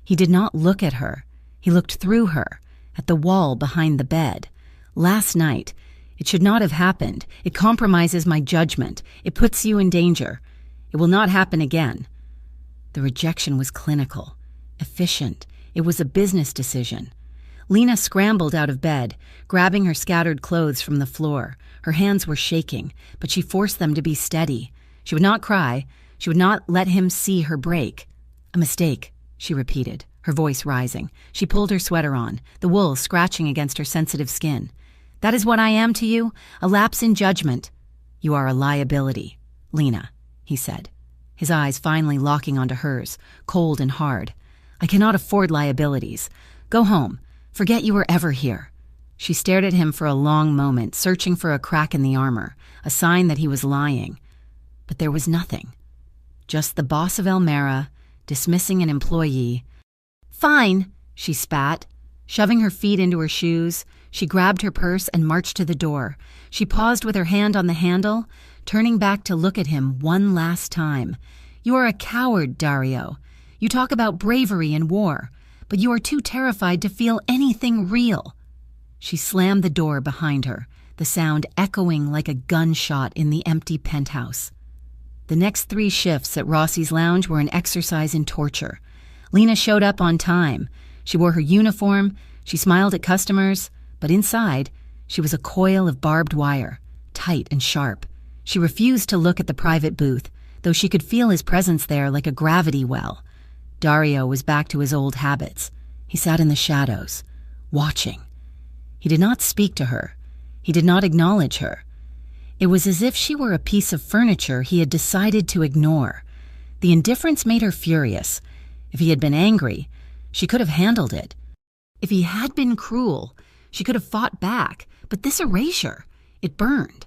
He did not look at her. He looked through her, at the wall behind the bed. Last night. It should not have happened. It compromises my judgment. It puts you in danger. It will not happen again. The rejection was clinical, efficient. It was a business decision. Lena scrambled out of bed, grabbing her scattered clothes from the floor. Her hands were shaking, but she forced them to be steady. She would not cry. She would not let him see her break. A mistake, she repeated, her voice rising. She pulled her sweater on, the wool scratching against her sensitive skin. That is what I am to you, a lapse in judgment. You are a liability, Lena, he said, his eyes finally locking onto hers, cold and hard. I cannot afford liabilities. Go home. Forget you were ever here. She stared at him for a long moment, searching for a crack in the armor, a sign that he was lying. But there was nothing. Just the boss of Elmira, dismissing an employee. Fine, she spat. Shoving her feet into her shoes, she grabbed her purse and marched to the door. She paused with her hand on the handle, turning back to look at him one last time. You are a coward, Dario. You talk about bravery in war, but you are too terrified to feel anything real. She slammed the door behind her, the sound echoing like a gunshot in the empty penthouse. The next 3 shifts at Rossi's lounge were an exercise in torture. Lena showed up on time. She wore her uniform, she smiled at customers, but inside, she was a coil of barbed wire, tight and sharp. She refused to look at the private booth, though she could feel his presence there like a gravity well. Dario was back to his old habits. He sat in the shadows, watching. He did not speak to her. He did not acknowledge her. It was as if she were a piece of furniture he had decided to ignore. The indifference made her furious. If he had been angry, she could have handled it. If he had been cruel, she could have fought back, but this erasure, it burned.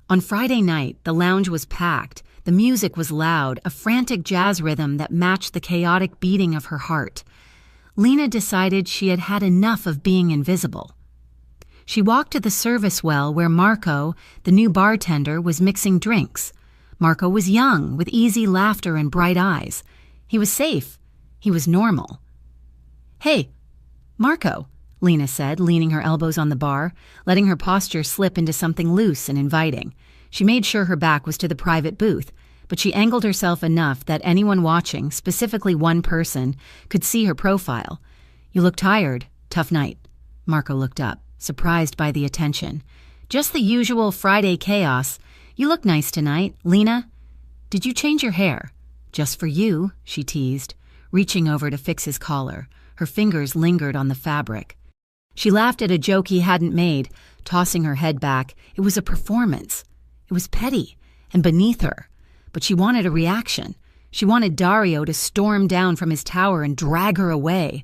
On Friday night, the lounge was packed. The music was loud, a frantic jazz rhythm that matched the chaotic beating of her heart. Lena decided she had had enough of being invisible. She walked to the service well where Marco, the new bartender, was mixing drinks. Marco was young, with easy laughter and bright eyes. He was safe. He was normal. Hey, Marco, Lena said, leaning her elbows on the bar, letting her posture slip into something loose and inviting. She made sure her back was to the private booth, but she angled herself enough that anyone watching, specifically one person, could see her profile. You look tired. Tough night. Marco looked up, surprised by the attention. Just the usual Friday chaos. You look nice tonight, Lena. Did you change your hair? Just for you, she teased, reaching over to fix his collar. Her fingers lingered on the fabric. She laughed at a joke he hadn't made, tossing her head back. It was a performance. It was petty and beneath her. But she wanted a reaction. She wanted Dario to storm down from his tower and drag her away.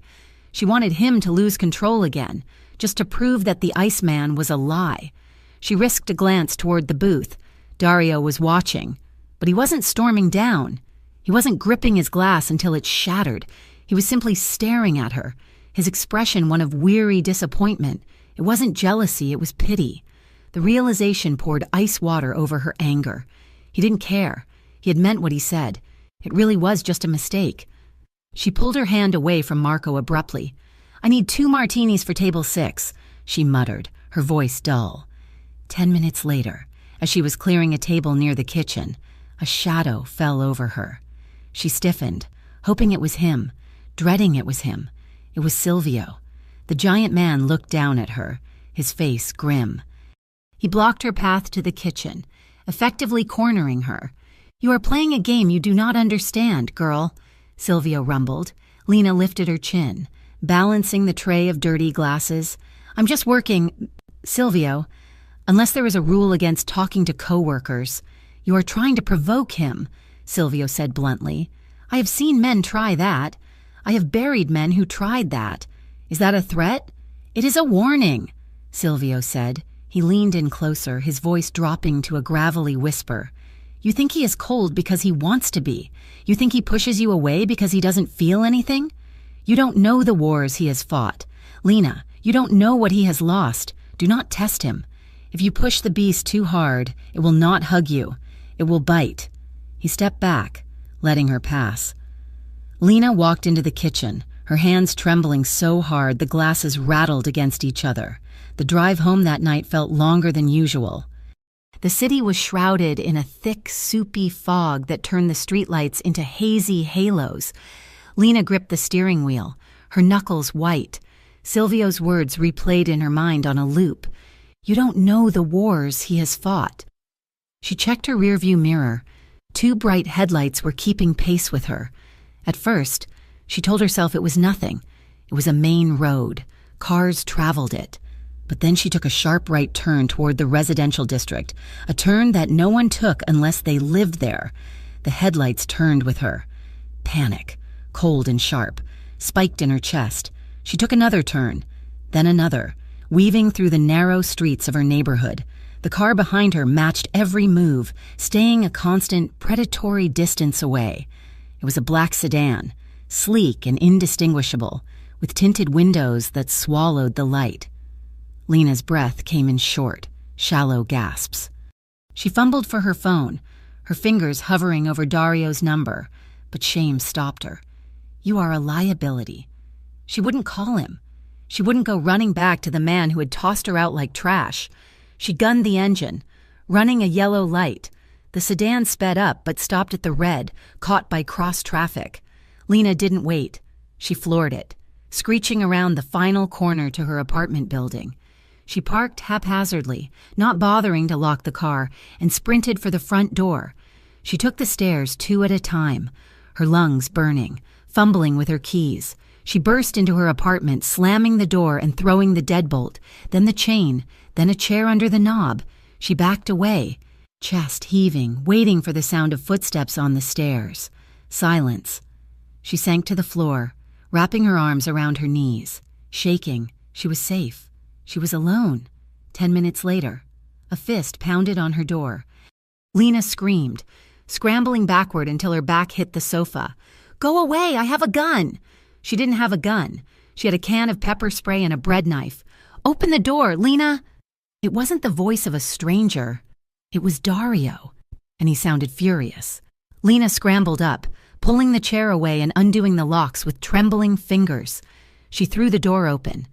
She wanted him to lose control again, just to prove that the Iceman was a lie. She risked a glance toward the booth. Dario was watching, but he wasn't storming down. He wasn't gripping his glass until it shattered. He was simply staring at her, his expression one of weary disappointment. It wasn't jealousy, it was pity. The realization poured ice water over her anger. He didn't care. He had meant what he said. It really was just a mistake. She pulled her hand away from Marco abruptly. I need 2 martinis for table 6, she muttered, her voice dull. 10 minutes later, as she was clearing a table near the kitchen, a shadow fell over her. She stiffened, hoping it was him, dreading it was him. It was Silvio. The giant man looked down at her, his face grim. He blocked her path to the kitchen, effectively cornering her. You are playing a game you do not understand, girl, Silvio rumbled. Lena lifted her chin, balancing the tray of dirty glasses. I'm just working, Silvio. Unless there is a rule against talking to coworkers. You are trying to provoke him, Silvio said bluntly. I have seen men try that. I have buried men who tried that. Is that a threat? It is a warning, Silvio said. He leaned in closer, his voice dropping to a gravelly whisper. You think he is cold because he wants to be. You think he pushes you away because he doesn't feel anything? You don't know the wars he has fought. Lena, You don't know what he has lost. Do not test him. If you push the beast too hard, it will not hug you. It will bite." He stepped back, letting her pass. Lena walked into the kitchen, her hands trembling so hard the glasses rattled against each other. The drive home that night felt longer than usual. The city was shrouded in a thick, soupy fog that turned the streetlights into hazy halos. Lena gripped the steering wheel, her knuckles white. Silvio's words replayed in her mind on a loop. "You don't know the wars he has fought." She checked her rearview mirror. 2 bright headlights were keeping pace with her. At first, she told herself it was nothing. It was a main road. Cars traveled it. But then she took a sharp right turn toward the residential district, a turn that no one took unless they lived there. The headlights turned with her. Panic, cold and sharp, spiked in her chest. She took another turn, then another, weaving through the narrow streets of her neighborhood. The car behind her matched every move, staying a constant, predatory distance away. It was a black sedan, sleek and indistinguishable, with tinted windows that swallowed the light. Lena's breath came in short, shallow gasps. She fumbled for her phone, her fingers hovering over Dario's number, but shame stopped her. "You are a liability." She wouldn't call him. She wouldn't go running back to the man who had tossed her out like trash. She gunned the engine, running a yellow light. The sedan sped up but stopped at the red, caught by cross traffic. Lena didn't wait. She floored it, screeching around the final corner to her apartment building. She parked haphazardly, not bothering to lock the car, and sprinted for the front door. She took the stairs 2 at a time, her lungs burning, fumbling with her keys. She burst into her apartment, slamming the door and throwing the deadbolt, then the chain, then a chair under the knob. She backed away, chest heaving, waiting for the sound of footsteps on the stairs. Silence. She sank to the floor, wrapping her arms around her knees. Shaking, she was safe. She was alone. 10 minutes later, a fist pounded on her door. Lena screamed, scrambling backward until her back hit the sofa. "Go away, I have a gun!" She didn't have a gun. She had a can of pepper spray and a bread knife. "Open the door, Lena!" It wasn't the voice of a stranger. It was Dario, and he sounded furious. Lena scrambled up, pulling the chair away and undoing the locks with trembling fingers. She threw the door open.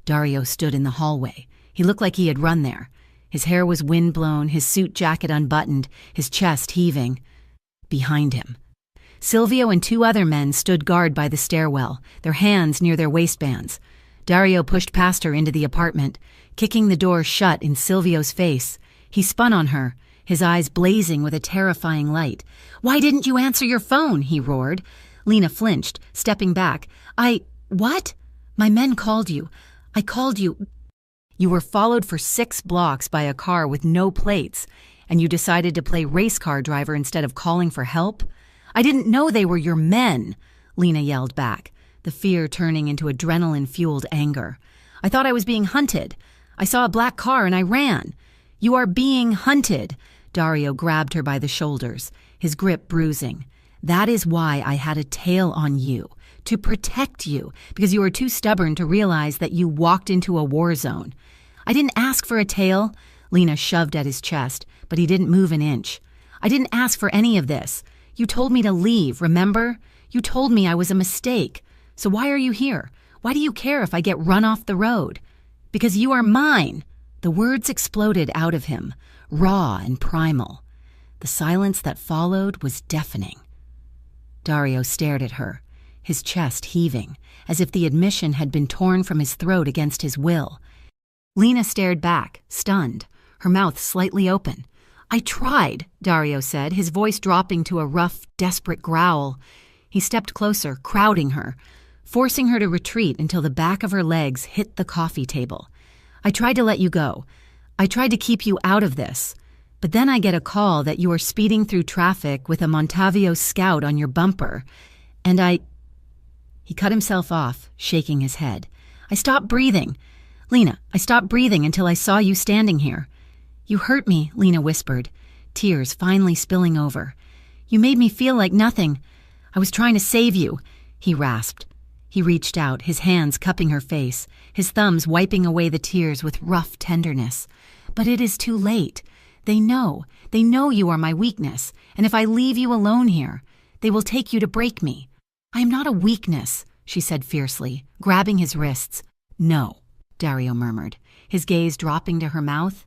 Dario stood in the hallway. He looked like he had run there. His hair was windblown, his suit jacket unbuttoned, his chest heaving. Behind him, Silvio and 2 other men stood guard by the stairwell, their hands near their waistbands. Dario pushed past her into the apartment, kicking the door shut in Silvio's face. He spun on her, his eyes blazing with a terrifying light. "Why didn't you answer your phone?" he roared. Lena flinched, stepping back. What? My men called you. I called you. You were followed for 6 blocks by a car with no plates, and you decided to play race car driver instead of calling for help? I didn't know they were your men, Lena yelled back, the fear turning into adrenaline-fueled anger. I thought I was being hunted. I saw a black car and I ran. You are being hunted. Dario grabbed her by the shoulders, his grip bruising. That is why I had a tail on you. To protect you, because you were too stubborn to realize that you walked into a war zone. I didn't ask for a tail. Lena shoved at his chest, but he didn't move an inch. I didn't ask for any of this. You told me to leave, remember? You told me I was a mistake. So why are you here? Why do you care if I get run off the road? Because you are mine. The words exploded out of him, raw and primal. The silence that followed was deafening. Dario stared at her, his chest heaving, as if the admission had been torn from his throat against his will. Lena stared back, stunned, her mouth slightly open. I tried, Dario said, his voice dropping to a rough, desperate growl. He stepped closer, crowding her, forcing her to retreat until the back of her legs hit the coffee table. I tried to let you go. I tried to keep you out of this. But then I get a call that you are speeding through traffic with a Montavio Scout on your bumper, and He cut himself off, shaking his head. I stopped breathing. Lena, I stopped breathing until I saw you standing here. You hurt me, Lena whispered, tears finally spilling over. You made me feel like nothing. I was trying to save you, he rasped. He reached out, his hands cupping her face, his thumbs wiping away the tears with rough tenderness. "But it is too late. They know you are my weakness, and if I leave you alone here, they will take you to break me. I am not a weakness," she said fiercely, grabbing his wrists. "No," Dario murmured, his gaze dropping to her mouth.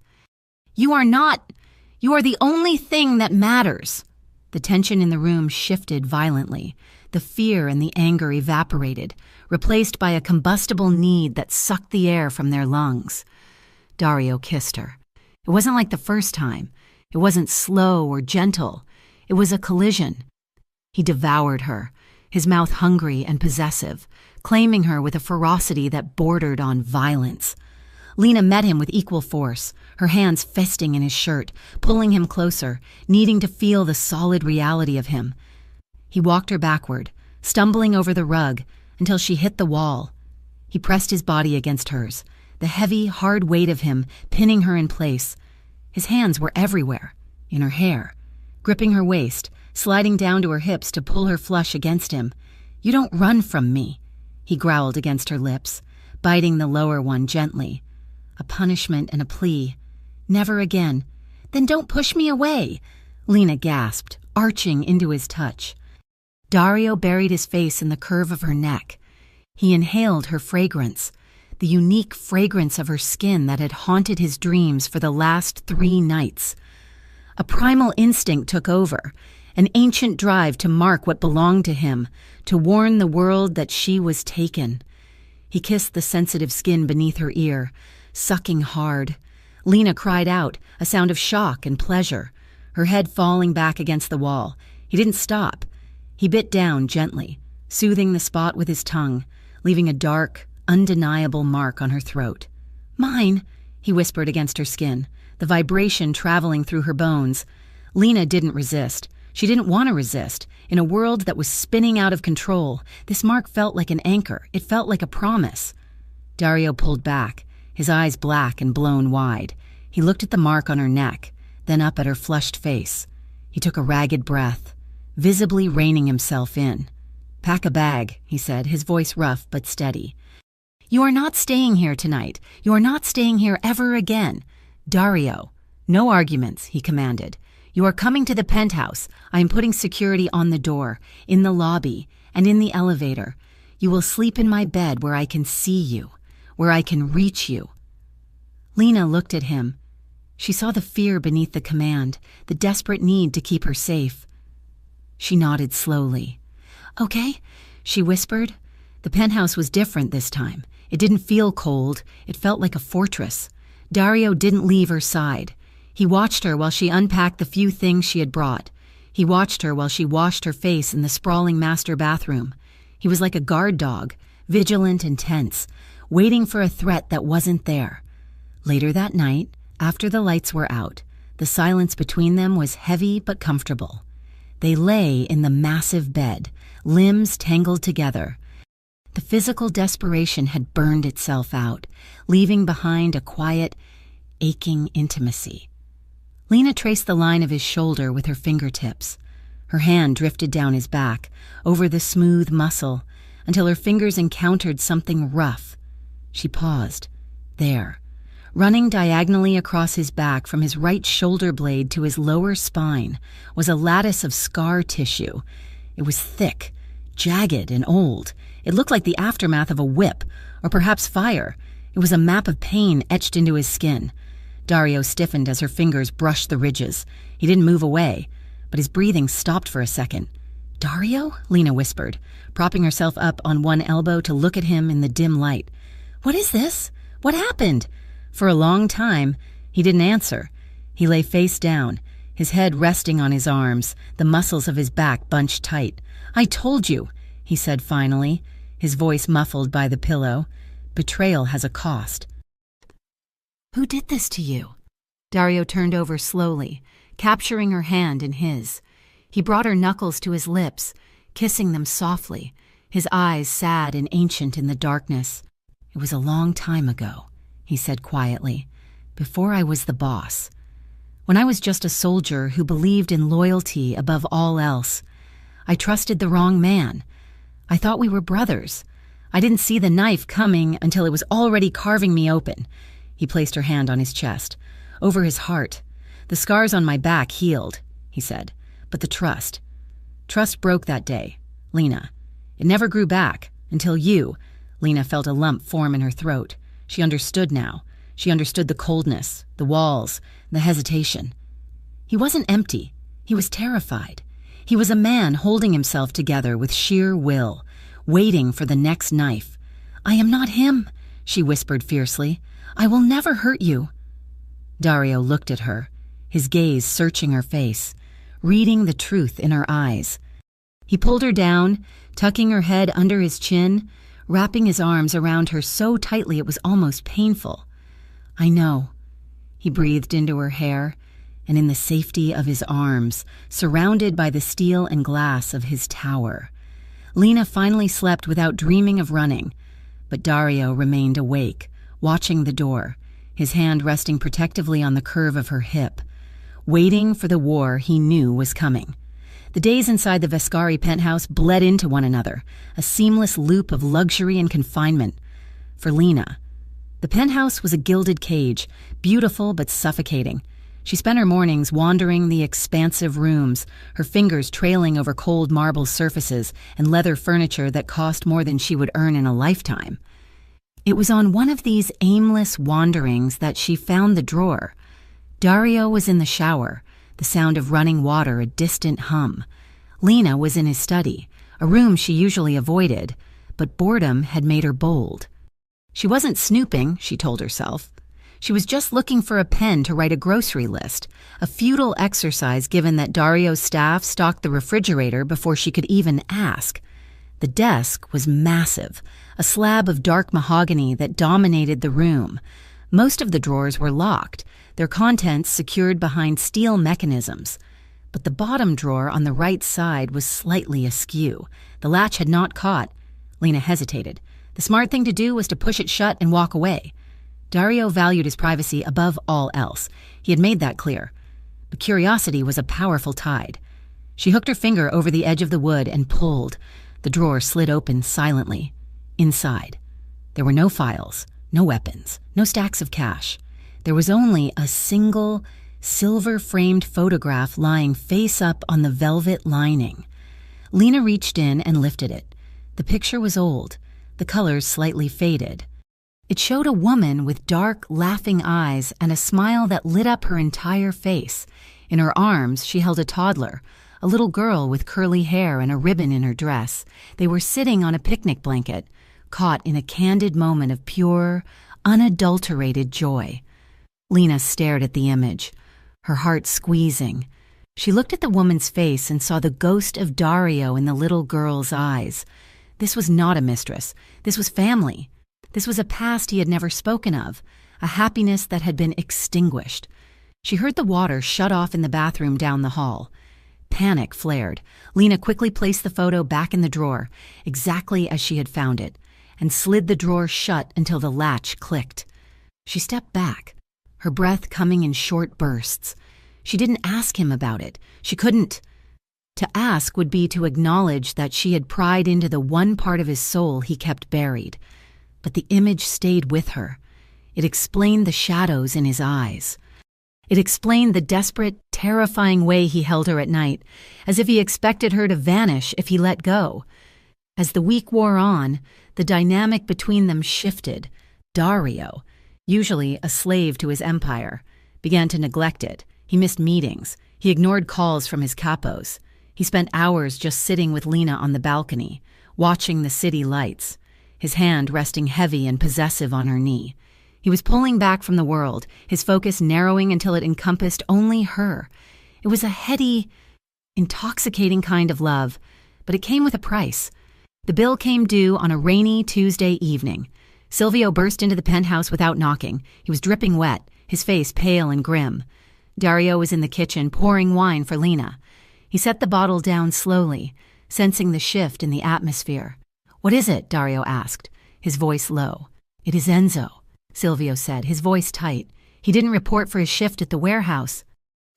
"You are not. You are the only thing that matters." The tension in the room shifted violently. The fear and the anger evaporated, replaced by a combustible need that sucked the air from their lungs. Dario kissed her. It wasn't like the first time. It wasn't slow or gentle. It was a collision. He devoured her, his mouth hungry and possessive, claiming her with a ferocity that bordered on violence. Lena met him with equal force, her hands fisting in his shirt, pulling him closer, needing to feel the solid reality of him. He walked her backward, stumbling over the rug until she hit the wall. He pressed his body against hers, the heavy, hard weight of him pinning her in place. His hands were everywhere, in her hair, gripping her waist, sliding down to her hips to pull her flush against him. "You don't run from me," he growled against her lips, biting the lower one gently. A punishment and a plea. "Never again." "Then don't push me away," Lena gasped, arching into his touch. Dario buried his face in the curve of her neck. He inhaled her fragrance, the unique fragrance of her skin that had haunted his dreams for the last 3 nights. A primal instinct took over, an ancient drive to mark what belonged to him, to warn the world that she was taken. He kissed the sensitive skin beneath her ear, sucking hard. Lena cried out, a sound of shock and pleasure, her head falling back against the wall. He didn't stop. He bit down gently, soothing the spot with his tongue, leaving a dark, undeniable mark on her throat. "Mine," he whispered against her skin, the vibration traveling through her bones. Lena didn't resist. She didn't want to resist. In a world that was spinning out of control, this mark felt like an anchor. It felt like a promise. Dario pulled back, his eyes black and blown wide. He looked at the mark on her neck, then up at her flushed face. He took a ragged breath, visibly reining himself in. "Pack a bag," he said, his voice rough but steady. "You are not staying here tonight. You are not staying here ever again. Dario." "No arguments," he commanded. "You are coming to the penthouse. I am putting security on the door, in the lobby, and in the elevator. You will sleep in my bed where I can see you, where I can reach you." Lena looked at him. She saw the fear beneath the command, the desperate need to keep her safe. She nodded slowly. "Okay," she whispered. The penthouse was different this time. It didn't feel cold. It felt like a fortress. Dario didn't leave her side. He watched her while she unpacked the few things she had brought. He watched her while she washed her face in the sprawling master bathroom. He was like a guard dog, vigilant and tense, waiting for a threat that wasn't there. Later that night, after the lights were out, the silence between them was heavy but comfortable. They lay in the massive bed, limbs tangled together. The physical desperation had burned itself out, leaving behind a quiet, aching intimacy. Lena traced the line of his shoulder with her fingertips. Her hand drifted down his back, over the smooth muscle, until her fingers encountered something rough. She paused. There, running diagonally across his back from his right shoulder blade to his lower spine, was a lattice of scar tissue. It was thick, jagged, and old. It looked like the aftermath of a whip, or perhaps fire. It was a map of pain etched into his skin. Dario stiffened as her fingers brushed the ridges. He didn't move away, but his breathing stopped for a second. "Dario?" Lena whispered, propping herself up on one elbow to look at him in the dim light. "What is this? What happened?" For a long time, he didn't answer. He lay face down, his head resting on his arms, the muscles of his back bunched tight. "I told you," he said finally, his voice muffled by the pillow. "Betrayal has a cost." "Who did this to you?" Dario turned over slowly, capturing her hand in his. He brought her knuckles to his lips, kissing them softly, his eyes sad and ancient in the darkness. "It was a long time ago," he said quietly, "before I was the boss. When I was just a soldier who believed in loyalty above all else. I trusted the wrong man. I thought we were brothers. I didn't see the knife coming until it was already carving me open." He placed her hand on his chest, over his heart. "The scars on my back healed," he said, "but the trust broke that day, Lena. It never grew back until you." Lena felt a lump form in her throat. She understood now. She understood the coldness, the walls, the hesitation. He wasn't empty. He was terrified. He was a man holding himself together with sheer will, waiting for the next knife. "I am not him," she whispered fiercely. "I will never hurt you." Dario looked at her, his gaze searching her face, reading the truth in her eyes. He pulled her down, tucking her head under his chin, wrapping his arms around her so tightly it was almost painful. "I know." He breathed into her hair, and in the safety of his arms, surrounded by the steel and glass of his tower. Lena finally slept without dreaming of running, but Dario remained awake, watching the door, his hand resting protectively on the curve of her hip, waiting for the war he knew was coming. The days inside the Vescari penthouse bled into one another, a seamless loop of luxury and confinement. For Lena, the penthouse was a gilded cage, beautiful but suffocating. She spent her mornings wandering the expansive rooms, her fingers trailing over cold marble surfaces and leather furniture that cost more than she would earn in a lifetime. It was on one of these aimless wanderings that she found the drawer. Dario was in the shower, the sound of running water a distant hum. Lena was in his study, a room she usually avoided, but boredom had made her bold. She wasn't snooping, she told herself. She was just looking for a pen to write a grocery list, a futile exercise given that Dario's staff stocked the refrigerator before she could even ask. The desk was massive, a slab of dark mahogany that dominated the room. Most of the drawers were locked, their contents secured behind steel mechanisms. But the bottom drawer on the right side was slightly askew. The latch had not caught. Lena hesitated. The smart thing to do was to push it shut and walk away. Dario valued his privacy above all else. He had made that clear. But curiosity was a powerful tide. She hooked her finger over the edge of the wood and pulled. The drawer slid open silently. Inside, there were no files, no weapons, no stacks of cash. There was only a single, silver-framed photograph lying face up on the velvet lining. Lena reached in and lifted it. The picture was old, the colors slightly faded. It showed a woman with dark, laughing eyes and a smile that lit up her entire face. In her arms, she held a toddler, a little girl with curly hair and a ribbon in her dress. They were sitting on a picnic blanket, caught in a candid moment of pure, unadulterated joy. Lena stared at the image, her heart squeezing. She looked at the woman's face and saw the ghost of Dario in the little girl's eyes. This was not a mistress. This was family. This was a past he had never spoken of, a happiness that had been extinguished. She heard the water shut off in the bathroom down the hall. Panic flared. Lena quickly placed the photo back in the drawer, exactly as she had found it, and slid the drawer shut until the latch clicked. She stepped back, her breath coming in short bursts. She didn't ask him about it. She couldn't. To ask would be to acknowledge that she had pried into the one part of his soul he kept buried. But the image stayed with her. It explained the shadows in his eyes. It explained the desperate, terrifying way he held her at night, as if he expected her to vanish if he let go. As the week wore on, the dynamic between them shifted. Dario, usually a slave to his empire, began to neglect it. He missed meetings. He ignored calls from his capos. He spent hours just sitting with Lena on the balcony, watching the city lights, his hand resting heavy and possessive on her knee. He was pulling back from the world, his focus narrowing until it encompassed only her. It was a heady, intoxicating kind of love, but it came with a price. The bill came due on a rainy Tuesday evening. Silvio burst into the penthouse without knocking. He was dripping wet, his face pale and grim. Dario was in the kitchen pouring wine for Lena. He set the bottle down slowly, sensing the shift in the atmosphere. "What is it?" Dario asked, his voice low. "It is Enzo," Silvio said, his voice tight. "He didn't report for his shift at the warehouse.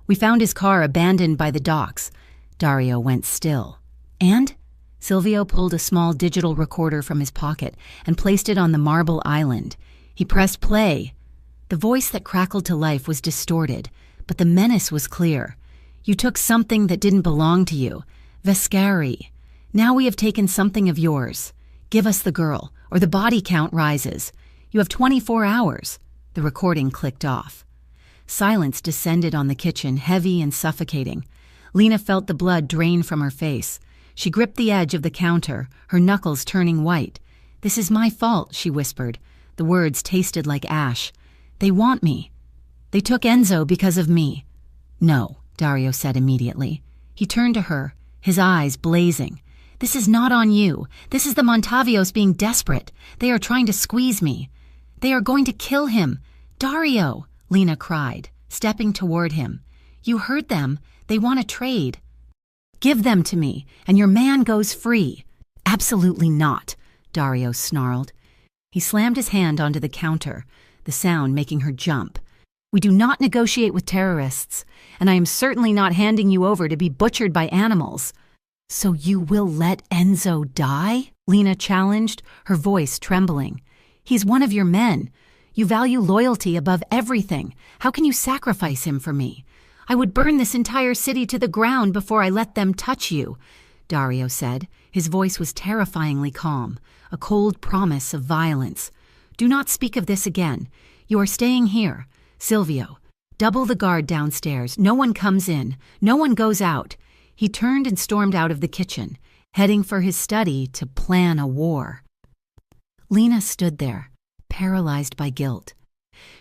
We found his car abandoned by the docks." Dario went still. "And?" Silvio pulled a small digital recorder from his pocket and placed it on the marble island. He pressed play. The voice that crackled to life was distorted, but the menace was clear. You took something that didn't belong to you. Vescari. Now we have taken something of yours. Give us the girl, or the body count rises. You have 24 hours. The recording clicked off. Silence descended on the kitchen, heavy and suffocating. Lena felt the blood drain from her face. She gripped the edge of the counter, her knuckles turning white. "This is my fault," she whispered. The words tasted like ash. "They want me. They took Enzo because of me." "No," Dario said immediately. He turned to her, his eyes blazing. "This is not on you. This is the Montavios being desperate. They are trying to squeeze me. They are going to kill him. Dario!" Lena cried, stepping toward him. "You heard them. They want a trade. Give them to me, and your man goes free." "Absolutely not," Dario snarled. He slammed his hand onto the counter, the sound making her jump. "We do not negotiate with terrorists, and I am certainly not handing you over to be butchered by animals." "So you will let Enzo die?" Lena challenged, her voice trembling. "He's one of your men. You value loyalty above everything. How can you sacrifice him for me? I would burn this entire city to the ground before I let them touch you," Dario said. His voice was terrifyingly calm, a cold promise of violence. "Do not speak of this again. You are staying here. Silvio, double the guard downstairs. No one comes in. No one goes out." He turned and stormed out of the kitchen, heading for his study to plan a war. Lena stood there, paralyzed by guilt.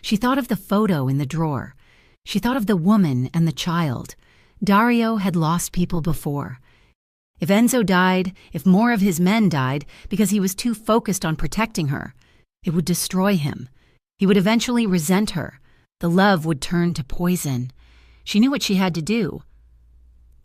She thought of the photo in the drawer. She thought of the woman and the child. Dario had lost people before. If Enzo died, if more of his men died because he was too focused on protecting her, it would destroy him. He would eventually resent her. The love would turn to poison. She knew what she had to do.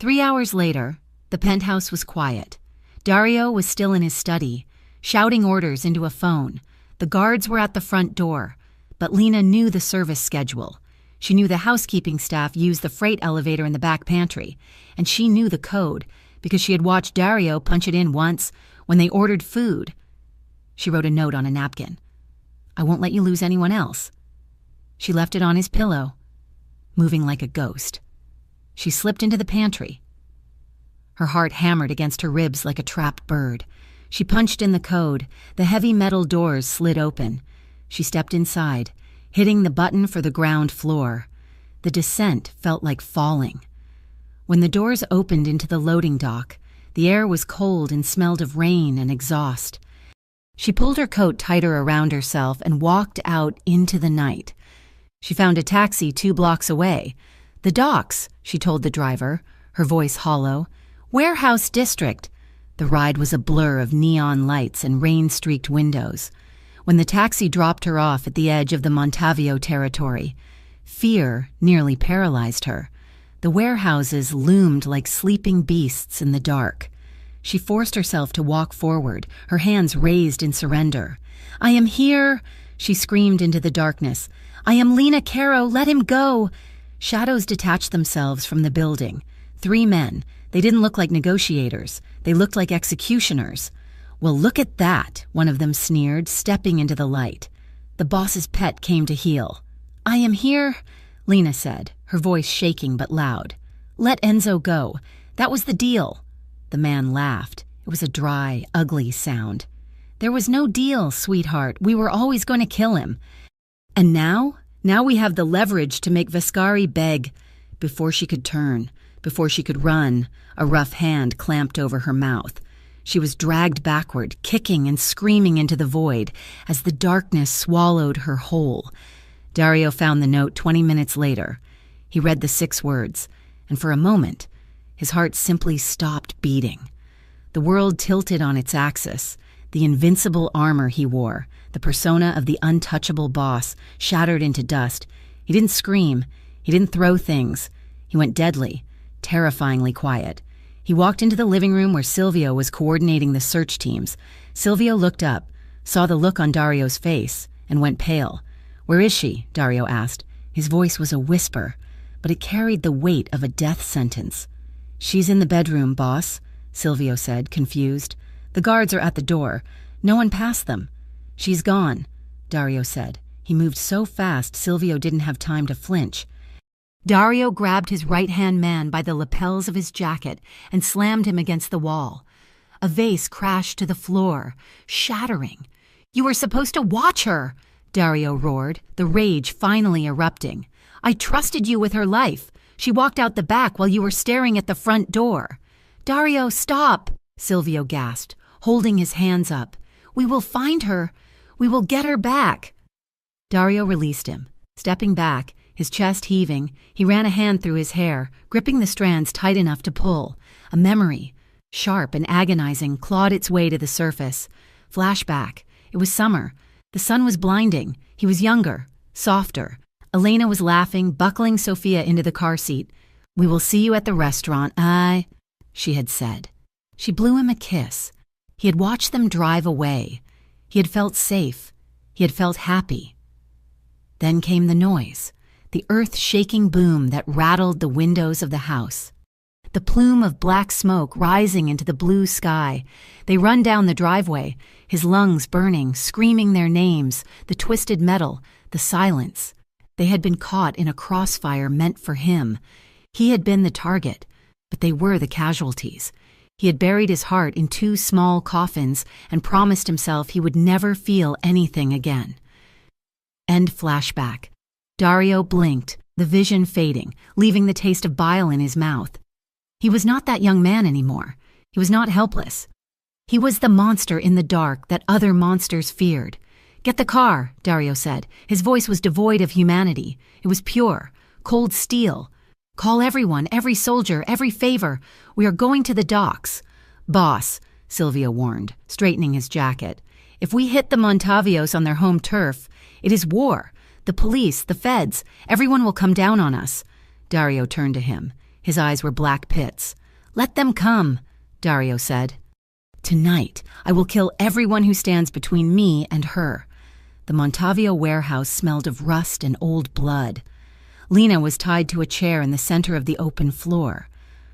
3 hours later, the penthouse was quiet. Dario was still in his study, shouting orders into a phone. The guards were at the front door, but Lena knew the service schedule. She knew the housekeeping staff used the freight elevator in the back pantry, and she knew the code because she had watched Dario punch it in once when they ordered food. She wrote a note on a napkin. "I won't let you lose anyone else." She left it on his pillow, moving like a ghost. She slipped into the pantry. Her heart hammered against her ribs like a trapped bird. She punched in the code. The heavy metal doors slid open. She stepped inside, hitting the button for the ground floor. The descent felt like falling. When the doors opened into the loading dock, the air was cold and smelled of rain and exhaust. She pulled her coat tighter around herself and walked out into the night. She found a taxi 2 blocks away. "The docks," she told the driver, her voice hollow. "Warehouse District." The ride was a blur of neon lights and rain-streaked windows. When the taxi dropped her off at the edge of the Montavio territory, fear nearly paralyzed her. The warehouses loomed like sleeping beasts in the dark. She forced herself to walk forward, her hands raised in surrender. "I am here," she screamed into the darkness. "I am Lena Caro, let him go." Shadows detached themselves from the building. 3 men. They didn't look like negotiators. They looked like executioners. "Well, look at that," one of them sneered, stepping into the light. The boss's pet came to heel. "I am here," Lena said, her voice shaking but loud. "Let Enzo go. That was the deal." The man laughed. It was a dry, ugly sound. "There was no deal, sweetheart. We were always going to kill him. And now we have the leverage to make Vescari beg." Before she could turn, before she could run, a rough hand clamped over her mouth. She was dragged backward, kicking and screaming into the void as the darkness swallowed her whole. Dario found the note 20 minutes later. He read the 6 words, and for a moment, his heart simply stopped beating. The world tilted on its axis. The invincible armor he wore, the persona of the untouchable boss, shattered into dust. He didn't scream. He didn't throw things. He went deadly, terrifyingly quiet. He walked into the living room where Silvio was coordinating the search teams. Silvio looked up, saw the look on Dario's face, and went pale. "Where is she?" Dario asked. His voice was a whisper, but it carried the weight of a death sentence. "She's in the bedroom, boss." Silvio said, confused. "The guards are at the door. No one passed them." "She's gone," Dario said. He moved so fast Silvio didn't have time to flinch. Dario grabbed his right-hand man by the lapels of his jacket and slammed him against the wall. A vase crashed to the floor, shattering. "You were supposed to watch her!" Dario roared, the rage finally erupting. "I trusted you with her life. She walked out the back while you were staring at the front door." "Dario, stop!" Silvio gasped, holding his hands up. "We will find her. We will get her back." Dario released him. Stepping back, his chest heaving, he ran a hand through his hair, gripping the strands tight enough to pull. A memory, sharp and agonizing, clawed its way to the surface. Flashback. It was summer. The sun was blinding. He was younger, softer. Elena was laughing, buckling Sophia into the car seat. "We will see you at the restaurant, she had said. She blew him a kiss. He had watched them drive away. He had felt safe. He had felt happy. Then came the noise, the earth-shaking boom that rattled the windows of the house. The plume of black smoke rising into the blue sky. They run down the driveway, his lungs burning, screaming their names, the twisted metal, the silence. They had been caught in a crossfire meant for him. He had been the target, but they were the casualties. He had buried his heart in 2 small coffins and promised himself he would never feel anything again. End flashback. Dario blinked, the vision fading, leaving the taste of bile in his mouth. He was not that young man anymore. He was not helpless. He was the monster in the dark that other monsters feared. "Get the car," Dario said. His voice was devoid of humanity. It was pure, cold steel. "Call everyone, every soldier, every favor. We are going to the docks." "Boss," Silvio warned, straightening his jacket. "If we hit the Montavios on their home turf, it is war. The police, the feds, everyone will come down on us." Dario turned to him. His eyes were black pits. "Let them come," Dario said. "Tonight, I will kill everyone who stands between me and her." The Montavio warehouse smelled of rust and old blood. Lena was tied to a chair in the center of the open floor.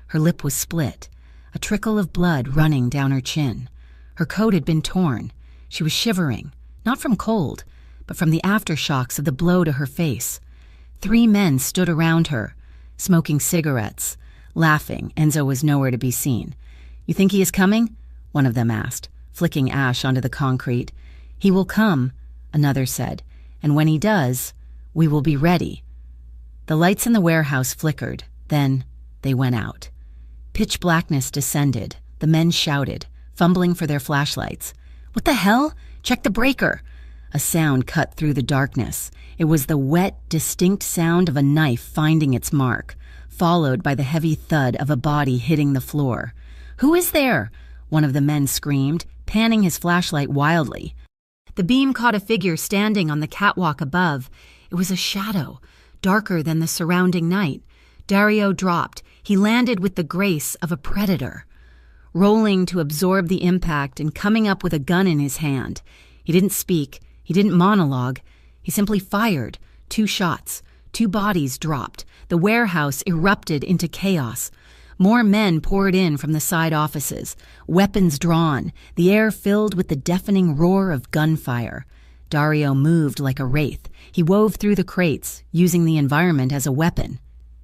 Her lip was split, a trickle of blood running down her chin. Her coat had been torn. She was shivering, not from cold, but from the aftershocks of the blow to her face. 3 men stood around her, smoking cigarettes. Laughing, Enzo was nowhere to be seen. "You think he is coming?" one of them asked, flicking ash onto the concrete. "He will come," another said, "and when he does, we will be ready." The lights in the warehouse flickered. Then they went out. Pitch blackness descended. The men shouted, fumbling for their flashlights. "What the hell? Check the breaker!" A sound cut through the darkness. It was the wet, distinct sound of a knife finding its mark, followed by the heavy thud of a body hitting the floor. "Who is there?" one of the men screamed, panning his flashlight wildly. The beam caught a figure standing on the catwalk above. It was a shadow, darker than the surrounding night. Dario dropped. He landed with the grace of a predator, rolling to absorb the impact and coming up with a gun in his hand. He didn't speak. He didn't monologue. He simply fired. 2 shots. 2 bodies dropped. The warehouse erupted into chaos. More men poured in from the side offices, weapons drawn, the air filled with the deafening roar of gunfire. Dario moved like a wraith. He wove through the crates, using the environment as a weapon.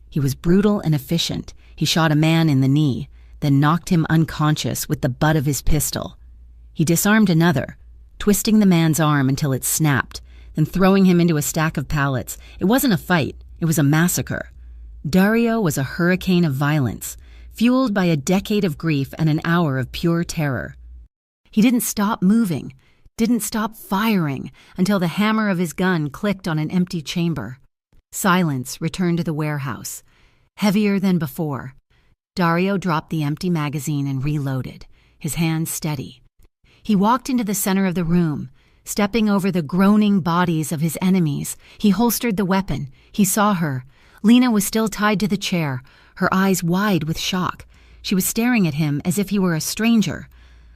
He was brutal and efficient. He shot a man in the knee, then knocked him unconscious with the butt of his pistol. He disarmed another, twisting the man's arm until it snapped, then throwing him into a stack of pallets. It wasn't a fight. It was a massacre. Dario was a hurricane of violence, fueled by a decade of grief and an hour of pure terror. He didn't stop moving, didn't stop firing until the hammer of his gun clicked on an empty chamber. Silence returned to the warehouse, heavier than before. Dario dropped the empty magazine and reloaded, his hands steady. He walked into the center of the room, stepping over the groaning bodies of his enemies. He holstered the weapon. He saw her. Lena was still tied to the chair, her eyes wide with shock. She was staring at him as if he were a stranger.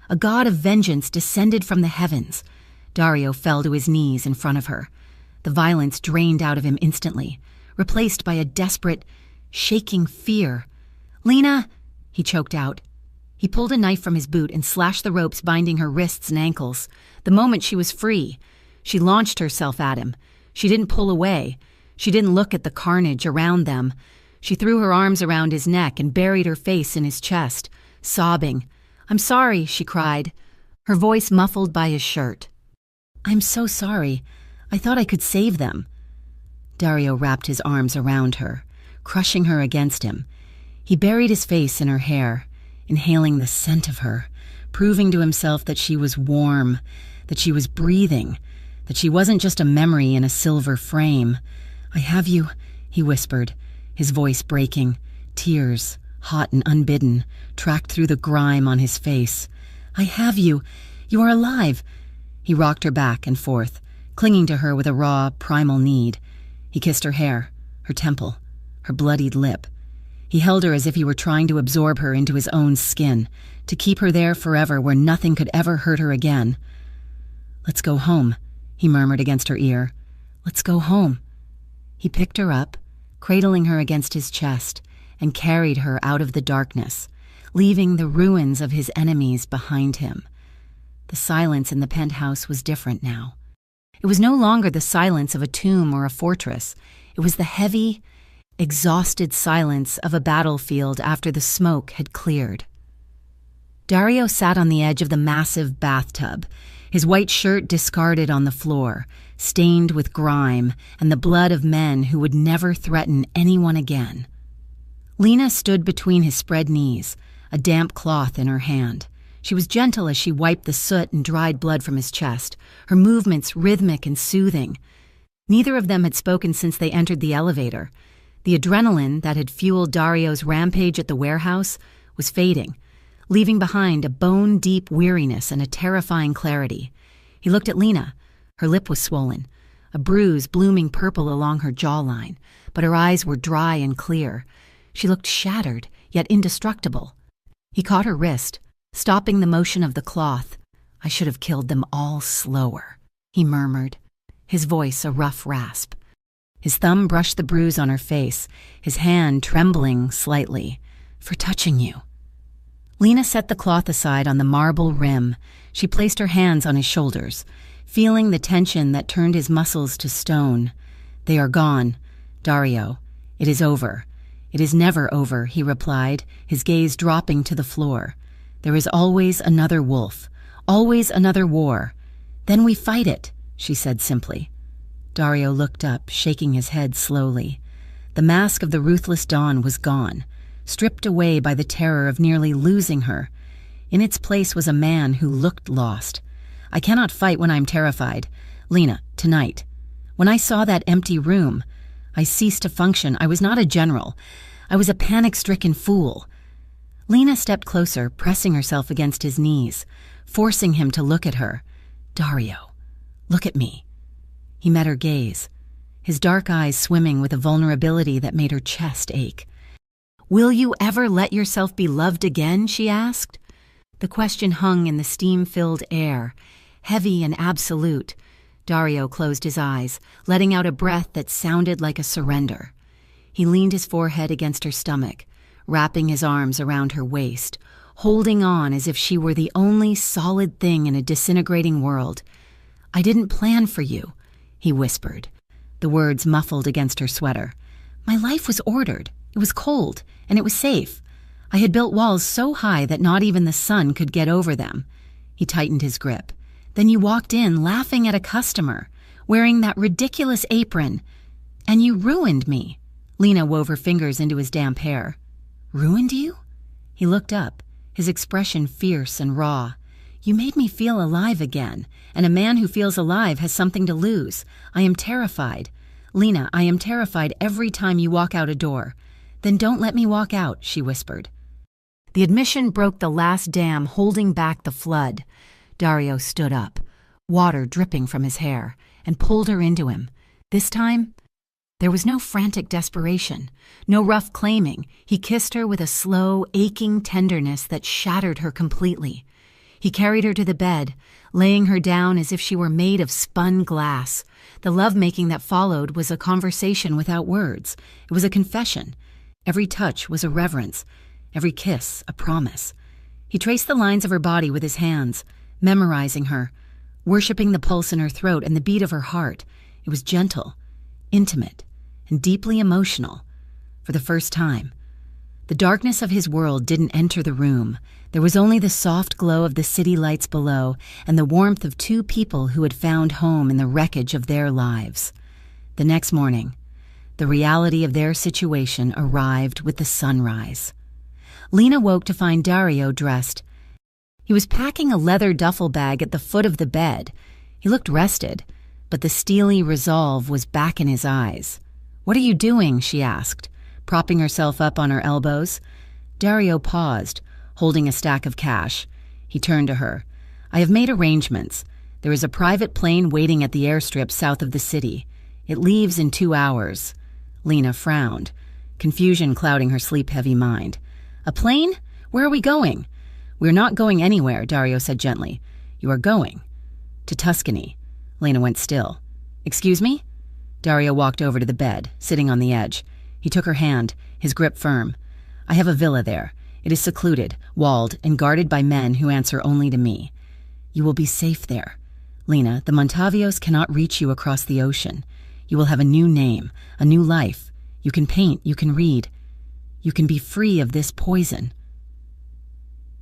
A god of vengeance descended from the heavens. Dario fell to his knees in front of her. The violence drained out of him instantly, replaced by a desperate, shaking fear. "Lena!" he choked out. He pulled a knife from his boot and slashed the ropes binding her wrists and ankles. The moment she was free, she launched herself at him. She didn't pull away. She didn't look at the carnage around them. She threw her arms around his neck and buried her face in his chest, sobbing. "I'm sorry," she cried, her voice muffled by his shirt. "I'm so sorry. I thought I could save them." Dario wrapped his arms around her, crushing her against him. He buried his face in her hair, inhaling the scent of her, proving to himself that she was warm, that she was breathing, that she wasn't just a memory in a silver frame. "I have you," he whispered, his voice breaking. Tears, hot and unbidden, tracked through the grime on his face. "I have you. You are alive." He rocked her back and forth, clinging to her with a raw, primal need. He kissed her hair, her temple, her bloodied lip. He held her as if he were trying to absorb her into his own skin, to keep her there forever where nothing could ever hurt her again. "Let's go home," he murmured against her ear. "Let's go home." He picked her up, cradling her against his chest, and carried her out of the darkness, leaving the ruins of his enemies behind him. The silence in the penthouse was different now. It was no longer the silence of a tomb or a fortress. It was the heavy, exhausted silence of a battlefield after the smoke had cleared. Dario sat on the edge of the massive bathtub, his white shirt discarded on the floor, stained with grime and the blood of men who would never threaten anyone again. Lena stood between his spread knees, a damp cloth in her hand. She was gentle as she wiped the soot and dried blood from his chest, her movements rhythmic and soothing. Neither of them had spoken since they entered the elevator. The adrenaline that had fueled Dario's rampage at the warehouse was fading, leaving behind a bone-deep weariness and a terrifying clarity. He looked at Lena. Her lip was swollen, a bruise blooming purple along her jawline, but her eyes were dry and clear. She looked shattered, yet indestructible. He caught her wrist, stopping the motion of the cloth. "I should have killed them all slower," he murmured, his voice a rough rasp. His thumb brushed the bruise on her face, his hand trembling slightly. "For touching you." Lena set the cloth aside on the marble rim. She placed her hands on his shoulders, feeling the tension that turned his muscles to stone. "They are gone, Dario. It is over." "It is never over," he replied, his gaze dropping to the floor. "There is always another wolf, always another war. Then we fight it," she said simply. Dario looked up, shaking his head slowly. The mask of the ruthless dawn was gone, stripped away by the terror of nearly losing her. In its place was a man who looked lost. "I cannot fight when I'm terrified. Lena, tonight. When I saw that empty room, I ceased to function. I was not a general. I was a panic-stricken fool." Lena stepped closer, pressing herself against his knees, forcing him to look at her. "Dario, look at me." He met her gaze, his dark eyes swimming with a vulnerability that made her chest ache. "Will you ever let yourself be loved again?" she asked. The question hung in the steam-filled air, heavy and absolute. Dario closed his eyes, letting out a breath that sounded like a surrender. He leaned his forehead against her stomach, wrapping his arms around her waist, holding on as if she were the only solid thing in a disintegrating world. "I didn't plan for you," he whispered, the words muffled against her sweater. "My life was ordered. It was cold, and it was safe. I had built walls so high that not even the sun could get over them." He tightened his grip. "Then you walked in laughing at a customer, wearing that ridiculous apron, and you ruined me." Lena wove her fingers into his damp hair. "Ruined you?" He looked up, his expression fierce and raw. "You made me feel alive again, and a man who feels alive has something to lose. I am terrified. Lena, I am terrified every time you walk out a door." "Then don't let me walk out," she whispered. The admission broke the last dam holding back the flood. Dario stood up, water dripping from his hair, and pulled her into him. This time, there was no frantic desperation, no rough claiming. He kissed her with a slow, aching tenderness that shattered her completely. He carried her to the bed, laying her down as if she were made of spun glass. The lovemaking that followed was a conversation without words. It was a confession. Every touch was a reverence, every kiss a promise. He traced the lines of her body with his hands, memorizing her, worshipping the pulse in her throat and the beat of her heart. It was gentle, intimate, and deeply emotional. For the first time, the darkness of his world didn't enter the room. There was only the soft glow of the city lights below and the warmth of two people who had found home in the wreckage of their lives. The next morning, the reality of their situation arrived with the sunrise. Lena woke to find Dario dressed. He was packing a leather duffel bag at the foot of the bed. He looked rested, but the steely resolve was back in his eyes. "What are you doing?" she asked, propping herself up on her elbows. Dario paused, holding a stack of cash. He turned to her. "I have made arrangements. There is a private plane waiting at the airstrip south of the city. It leaves in 2 hours." Lena frowned, confusion clouding her sleep-heavy mind. "A plane? Where are we going?" "We're not going anywhere," Dario said gently. "You are going to Tuscany." Lena went still. "Excuse me?" Dario walked over to the bed, sitting on the edge. He took her hand, his grip firm. "I have a villa there. It is secluded, walled, and guarded by men who answer only to me. You will be safe there. Lena, the Montavios cannot reach you across the ocean. You will have a new name, a new life. You can paint, you can read. You can be free of this poison."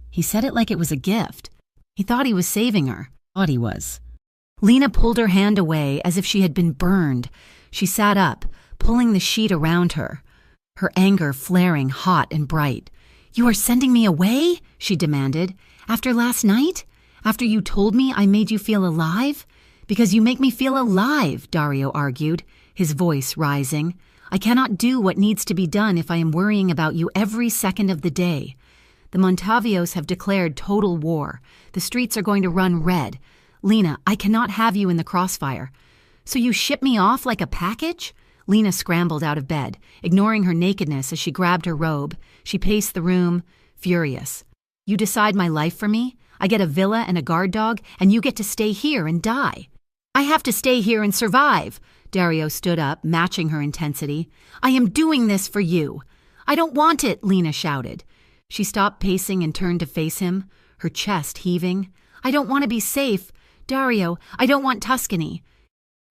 He said it like it was a gift. He thought he was saving her. Thought he was. Lena pulled her hand away as if she had been burned. She sat up, pulling the sheet around her, her anger flaring hot and bright. "You are sending me away?" she demanded. "After last night? After you told me I made you feel alive? Because you make me feel alive," Dario argued, his voice rising. "I cannot do what needs to be done if I am worrying about you every second of the day. The Montavios have declared total war. The streets are going to run red. Lena, I cannot have you in the crossfire. So you ship me off like a package?" Lena scrambled out of bed, ignoring her nakedness as she grabbed her robe. She paced the room, furious. "You decide my life for me? I get a villa and a guard dog, and you get to stay here and die." "I have to stay here and survive." Dario stood up, matching her intensity. "I am doing this for you." "I don't want it," Lena shouted. She stopped pacing and turned to face him, her chest heaving. "I don't want to be safe. Dario, I don't want Tuscany.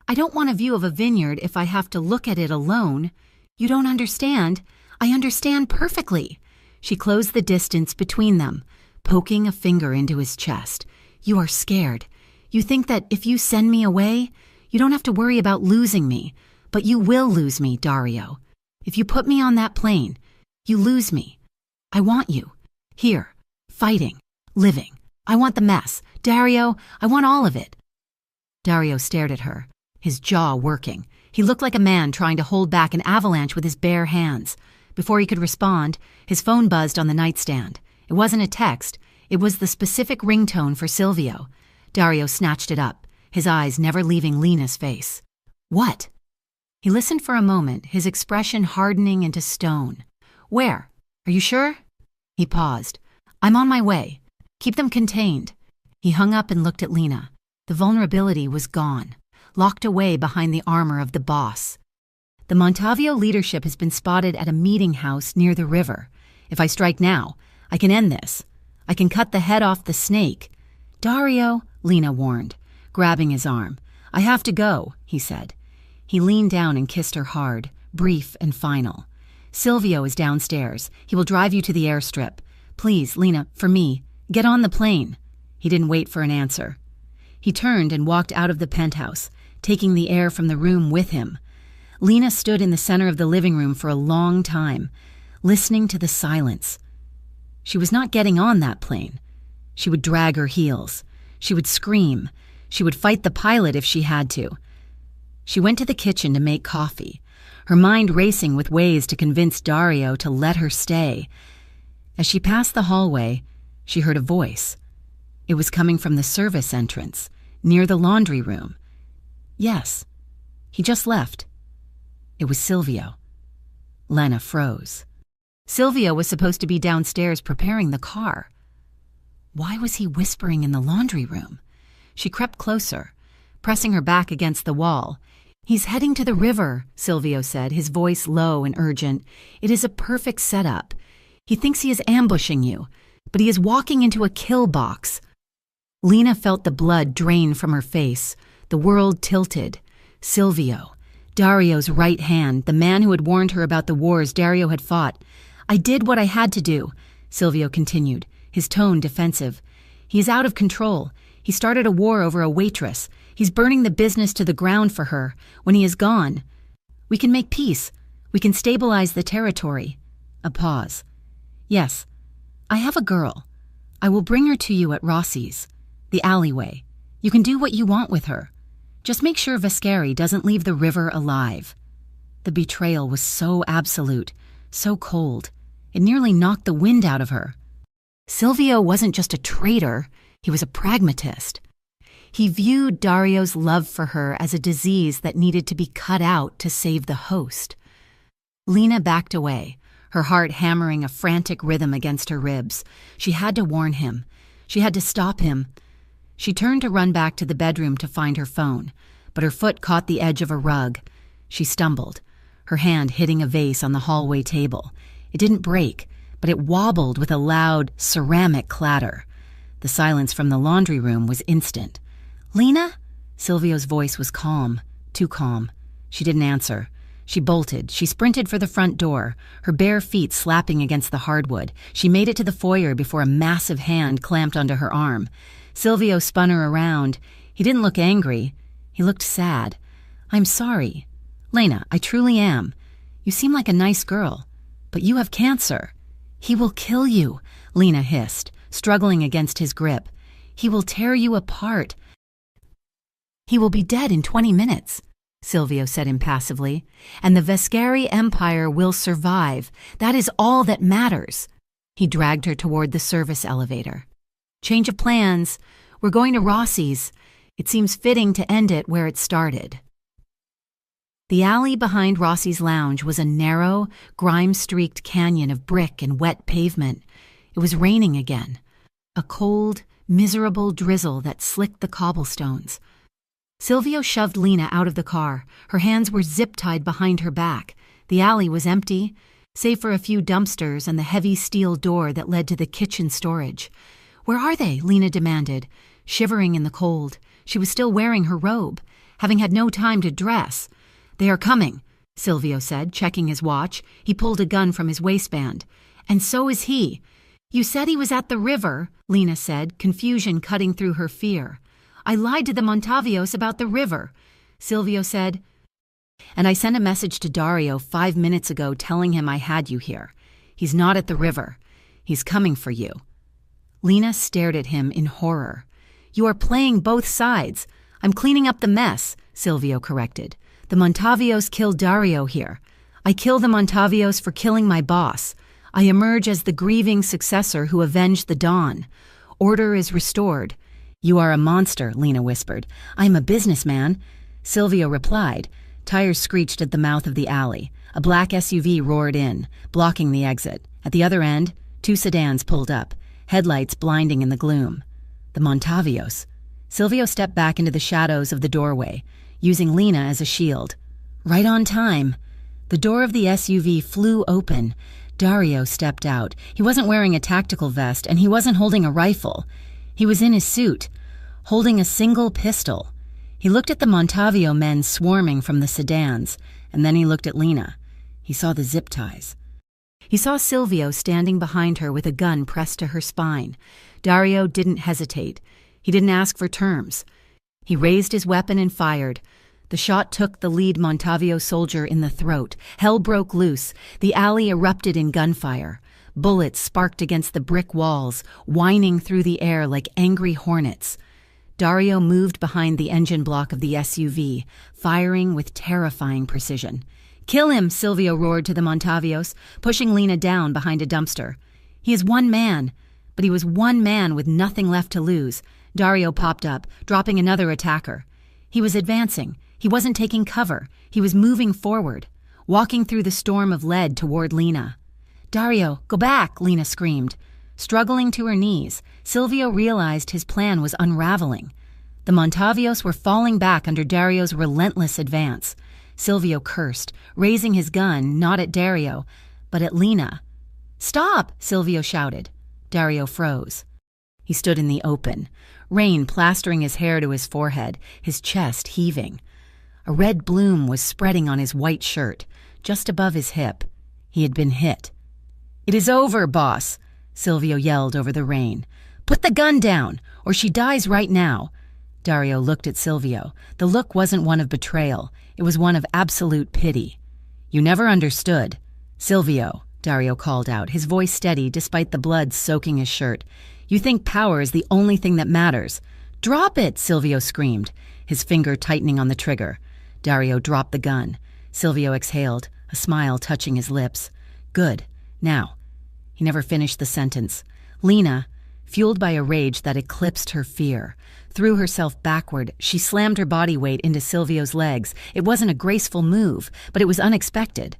I don't want a view of a vineyard if I have to look at it alone. You don't understand. I understand perfectly." She closed the distance between them, poking a finger into his chest. "You are scared. You think that if you send me away, you don't have to worry about losing me. But you will lose me, Dario. If you put me on that plane, you lose me. I want you. Here. Fighting. Living. I want the mess. Dario, I want all of it." Dario stared at her, his jaw working. He looked like a man trying to hold back an avalanche with his bare hands. Before he could respond, his phone buzzed on the nightstand. It wasn't a text. It was the specific ringtone for Silvio. Dario snatched it up, his eyes never leaving Lena's face. "What?" He listened for a moment, his expression hardening into stone. "Where? Are you sure?" He paused. "I'm on my way. Keep them contained." He hung up and looked at Lena. The vulnerability was gone, locked away behind the armor of the boss. "The Montavio leadership has been spotted at a meeting house near the river. If I strike now, I can end this. I can cut the head off the snake." "Dario," Lena warned, grabbing his arm. "I have to go," he said. He leaned down and kissed her hard, brief and final. "Silvio is downstairs. He will drive you to the airstrip. Please, Lena, for me, get on the plane." He didn't wait for an answer. He turned and walked out of the penthouse, taking the air from the room with him. Lena stood in the center of the living room for a long time, listening to the silence. She was not getting on that plane. She would drag her heels. She would scream. She would fight the pilot if she had to. She went to the kitchen to make coffee, her mind racing with ways to convince Dario to let her stay. As she passed the hallway, she heard a voice. It was coming from the service entrance, near the laundry room. Yes, he just left. It was Silvio. Lena froze. Silvio was supposed to be downstairs preparing the car. Why was he whispering in the laundry room? She crept closer, pressing her back against the wall. "He's heading to the river," Silvio said, his voice low and urgent. "It is a perfect setup. He thinks he is ambushing you. but he is walking into a kill box. Lena felt the blood drain from her face. The world tilted. Silvio, Dario's right hand, the man who had warned her about the wars Dario had fought. "I did what I had to do," Silvio continued, his tone defensive. "He is out of control. He started a war over a waitress. He's burning the business to the ground for her. When he is gone, we can make peace. We can stabilize the territory." A pause. "Yes, I have a girl. I will bring her to you at Rossi's, the alleyway. You can do what you want with her. Just make sure Vescari doesn't leave the river alive." The betrayal was so absolute, so cold. It nearly knocked the wind out of her. Silvio wasn't just a traitor, he was a pragmatist. He viewed Dario's love for her as a disease that needed to be cut out to save the host. Lena backed away, her heart hammering a frantic rhythm against her ribs. She had to warn him. She had to stop him. She turned to run back to the bedroom to find her phone, but her foot caught the edge of a rug. She stumbled, her hand hitting a vase on the hallway table. It didn't break, but it wobbled with a loud, ceramic clatter. The silence from the laundry room was instant. "Lena?" Silvio's voice was calm, too calm. She didn't answer. She bolted. She sprinted for the front door, her bare feet slapping against the hardwood. She made it to the foyer before a massive hand clamped onto her arm. Silvio spun her around. He didn't look angry. He looked sad. "I'm sorry. Lena, I truly am. You seem like a nice girl, but you have cancer." "He will kill you," Lena hissed, struggling against his grip. "He will tear you apart." "He will be dead in 20 minutes, Silvio said impassively. "And the Vescari Empire will survive. That is all that matters." He dragged her toward the service elevator. "Change of plans. We're going to Rossi's. It seems fitting to end it where it started." The alley behind Rossi's lounge was a narrow, grime-streaked canyon of brick and wet pavement. It was raining again. A cold, miserable drizzle that slicked the cobblestones. Silvio shoved Lena out of the car. Her hands were zip-tied behind her back. The alley was empty, save for a few dumpsters and the heavy steel door that led to the kitchen storage. "Where are they?" Lena demanded, shivering in the cold. She was still wearing her robe, having had no time to dress. "They are coming," Silvio said, checking his watch. He pulled a gun from his waistband. "And so is he." "You said he was at the river," Lena said, confusion cutting through her fear. "I lied to the Montavios about the river," Silvio said. "And I sent a message to Dario 5 minutes ago telling him I had you here. He's not at the river. He's coming for you." Lena stared at him in horror. "You are playing both sides. I'm cleaning up the mess," Silvio corrected. "The Montavios killed Dario here. I kill the Montavios for killing my boss. I emerge as the grieving successor who avenged the Dawn. Order is restored." "You are a monster," Lena whispered. "I'm a businessman," Silvio replied. Tires screeched at the mouth of the alley. A black SUV roared in, blocking the exit. At the other end, 2 sedans pulled up, headlights blinding in the gloom. The Montavios. Silvio stepped back into the shadows of the doorway, using Lena as a shield. Right on time. The door of the SUV flew open. Dario stepped out. He wasn't wearing a tactical vest, and he wasn't holding a rifle. He was in his suit, holding a single pistol. He looked at the Montavio men swarming from the sedans, and then he looked at Lena. He saw the zip ties. He saw Silvio standing behind her with a gun pressed to her spine. Dario didn't hesitate. He didn't ask for terms. He raised his weapon and fired. The shot took the lead Montavio soldier in the throat. Hell broke loose. The alley erupted in gunfire. Bullets sparked against the brick walls, whining through the air like angry hornets. Dario moved behind the engine block of the SUV, firing with terrifying precision. "Kill him," Silvio roared to the Montavios, pushing Lena down behind a dumpster. "He is one man." But he was one man with nothing left to lose. Dario popped up, dropping another attacker. He was advancing. He wasn't taking cover. He was moving forward, walking through the storm of lead toward Lena. "Dario, go back," Lena screamed. Struggling to her knees, Silvio realized his plan was unraveling. The Montavios were falling back under Dario's relentless advance. Silvio cursed, raising his gun not at Dario, but at Lena. "Stop!" Silvio shouted. Dario froze. He stood in the open, rain plastering his hair to his forehead, his chest heaving. A red bloom was spreading on his white shirt, just above his hip. He had been hit. "It is over, boss," Silvio yelled over the rain. "Put the gun down, or she dies right now." Dario looked at Silvio. The look wasn't one of betrayal. It was one of absolute pity. "You never understood." "Silvio," Dario called out, his voice steady despite the blood soaking his shirt. "You think power is the only thing that matters." "Drop it," Silvio screamed, his finger tightening on the trigger. Dario dropped the gun. Silvio exhaled, a smile touching his lips. "Good. Now." He never finished the sentence. Lena, fueled by a rage that eclipsed her fear, threw herself backward. She slammed her body weight into Silvio's legs. It wasn't a graceful move, but it was unexpected.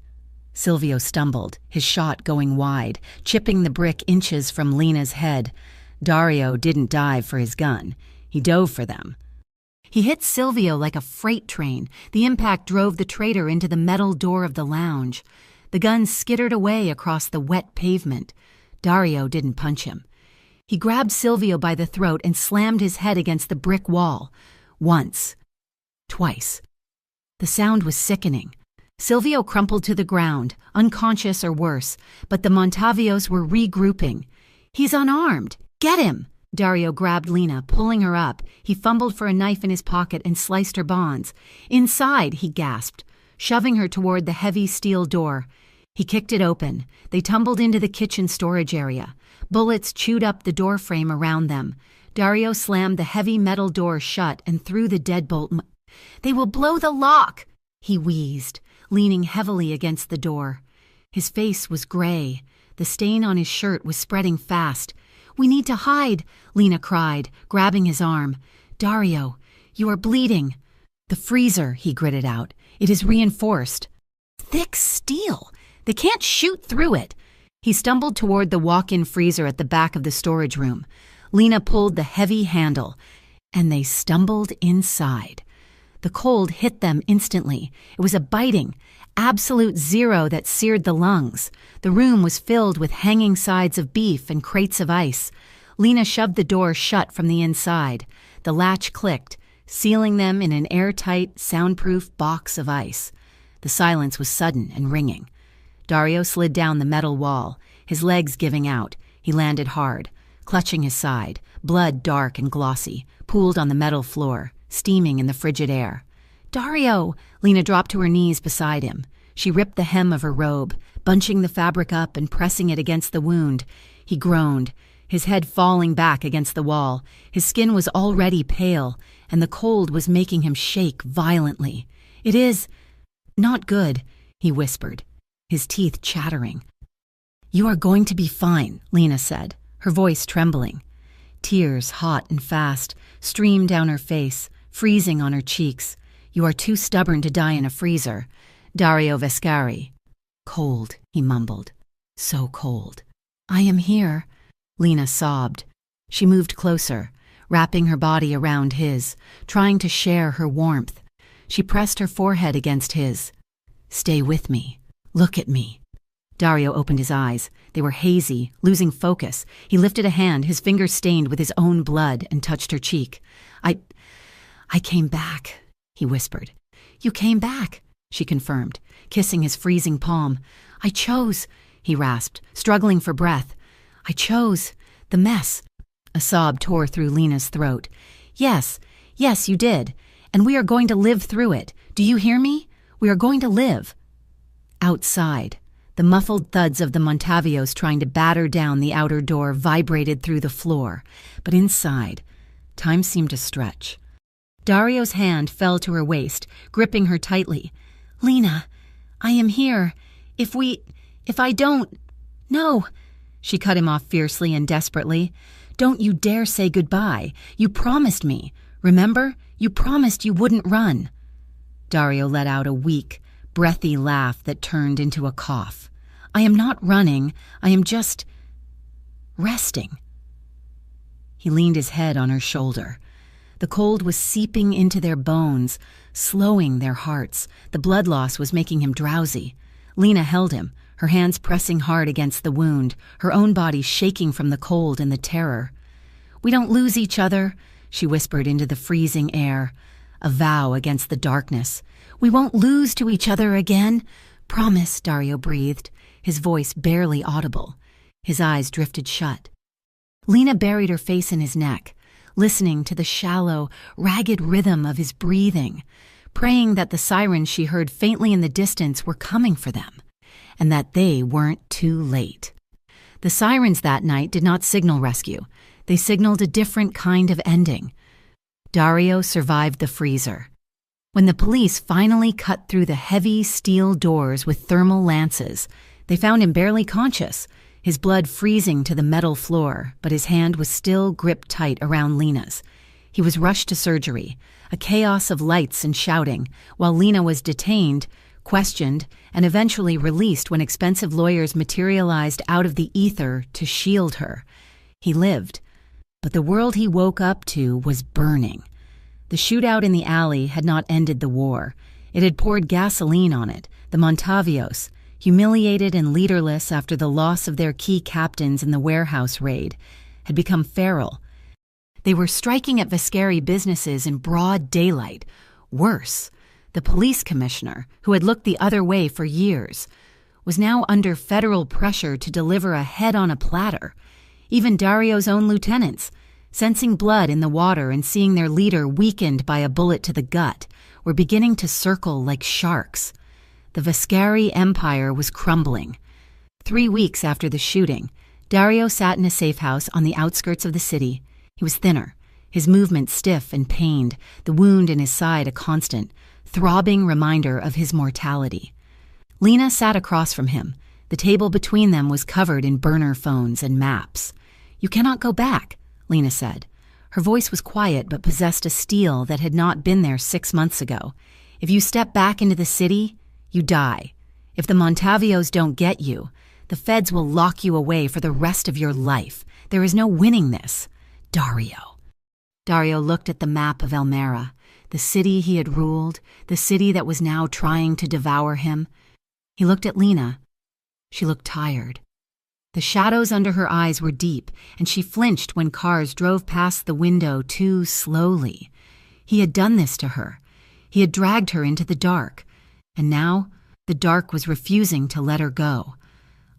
Silvio stumbled, his shot going wide, chipping the brick inches from Lena's head. Dario didn't dive for his gun. He dove for them. He hit Silvio like a freight train. The impact drove the traitor into the metal door of the lounge. The gun skittered away across the wet pavement. Dario didn't punch him. He grabbed Silvio by the throat and slammed his head against the brick wall. Once. Twice. The sound was sickening. Silvio crumpled to the ground, unconscious or worse, but the Montavios were regrouping. "He's unarmed! Get him!" Dario grabbed Lena, pulling her up. He fumbled for a knife in his pocket and sliced her bonds. "Inside," he gasped, shoving her toward the heavy steel door. He kicked it open. They tumbled into the kitchen storage area. Bullets chewed up the doorframe around them. Dario slammed the heavy metal door shut and threw the deadbolt. "They will blow the lock!" he wheezed, leaning heavily against the door. His face was gray. The stain on his shirt was spreading fast. "We need to hide," Lena cried, grabbing his arm. "Dario, you are bleeding." "The freezer," he gritted out. "It is reinforced." "Thick steel. They can't shoot through it." He stumbled toward the walk-in freezer at the back of the storage room. Lena pulled the heavy handle, and they stumbled inside. The cold hit them instantly. It was a biting, absolute zero that seared the lungs. The room was filled with hanging sides of beef and crates of ice. Lena shoved the door shut from the inside. The latch clicked, sealing them in an airtight, soundproof box of ice. The silence was sudden and ringing. Dario slid down the metal wall, his legs giving out. He landed hard, clutching his side, blood dark and glossy, pooled on the metal floor, steaming in the frigid air. "Dario!" Lena dropped to her knees beside him. She ripped the hem of her robe, bunching the fabric up and pressing it against the wound. He groaned, his head falling back against the wall. His skin was already pale, and the cold was making him shake violently. "It is not good," he whispered, his teeth chattering. "You are going to be fine," Lena said, her voice trembling. Tears, hot and fast, streamed down her face, freezing on her cheeks. "You are too stubborn to die in a freezer." Dario Vescari. "Cold," he mumbled. "So cold." "I am here," Lena sobbed. She moved closer, wrapping her body around his, trying to share her warmth. She pressed her forehead against his. "Stay with me. Look at me." Dario opened his eyes. They were hazy, losing focus. He lifted a hand, his fingers stained with his own blood, and touched her cheek. I came back," he whispered. "You came back," she confirmed, kissing his freezing palm. "I chose," he rasped, struggling for breath. "I chose the mess." A sob tore through Lena's throat. Yes, you did. And we are going to live through it. Do you hear me? We are going to live." Outside, the muffled thuds of the Montavios trying to batter down the outer door vibrated through the floor. But inside, time seemed to stretch. Dario's hand fell to her waist, gripping her tightly. "Lena, I am here. If I don't... No!" She cut him off fiercely and desperately. "Don't you dare say goodbye. You promised me. Remember? You promised you wouldn't run." Dario let out a weak, breathy laugh that turned into a cough. "I am not running. I am just... resting." He leaned his head on her shoulder. The cold was seeping into their bones, slowing their hearts. The blood loss was making him drowsy. Lena held him, her hands pressing hard against the wound, her own body shaking from the cold and the terror. "We don't lose each other," she whispered into the freezing air, a vow against the darkness. "We won't lose to each other again. Promise," Dario breathed, his voice barely audible. His eyes drifted shut. Lena buried her face in his neck, listening to the shallow, ragged rhythm of his breathing, praying that the sirens she heard faintly in the distance were coming for them, and that they weren't too late. The sirens that night did not signal rescue. They signaled a different kind of ending. Dario survived the freezer. When the police finally cut through the heavy steel doors with thermal lances, they found him barely conscious, his blood freezing to the metal floor, but his hand was still gripped tight around Lena's. He was rushed to surgery, a chaos of lights and shouting, while Lena was detained, questioned, and eventually released when expensive lawyers materialized out of the ether to shield her. He lived, but the world he woke up to was burning. The shootout in the alley had not ended the war. It had poured gasoline on it. The Montavios, humiliated and leaderless after the loss of their key captains in the warehouse raid, had become feral. They were striking at Viscari businesses in broad daylight. Worse, the police commissioner, who had looked the other way for years, was now under federal pressure to deliver a head on a platter. Even Dario's own lieutenants, sensing blood in the water and seeing their leader weakened by a bullet to the gut, were beginning to circle like sharks. The Viscari empire was crumbling. 3 weeks after the shooting, Dario sat in a safe house on the outskirts of the city. He was thinner, his movement stiff and pained, the wound in his side a constant, throbbing reminder of his mortality. Lena sat across from him. The table between them was covered in burner phones and maps. "You cannot go back," Lena said. Her voice was quiet but possessed a steel that had not been there 6 months ago. "If you step back into the city, you die. If the Montavios don't get you, the feds will lock you away for the rest of your life. There is no winning this. Dario." Dario looked at the map of Elmira, the city he had ruled, the city that was now trying to devour him. He looked at Lena. She looked tired. The shadows under her eyes were deep, and she flinched when cars drove past the window too slowly. He had done this to her. He had dragged her into the dark. And now, the dark was refusing to let her go.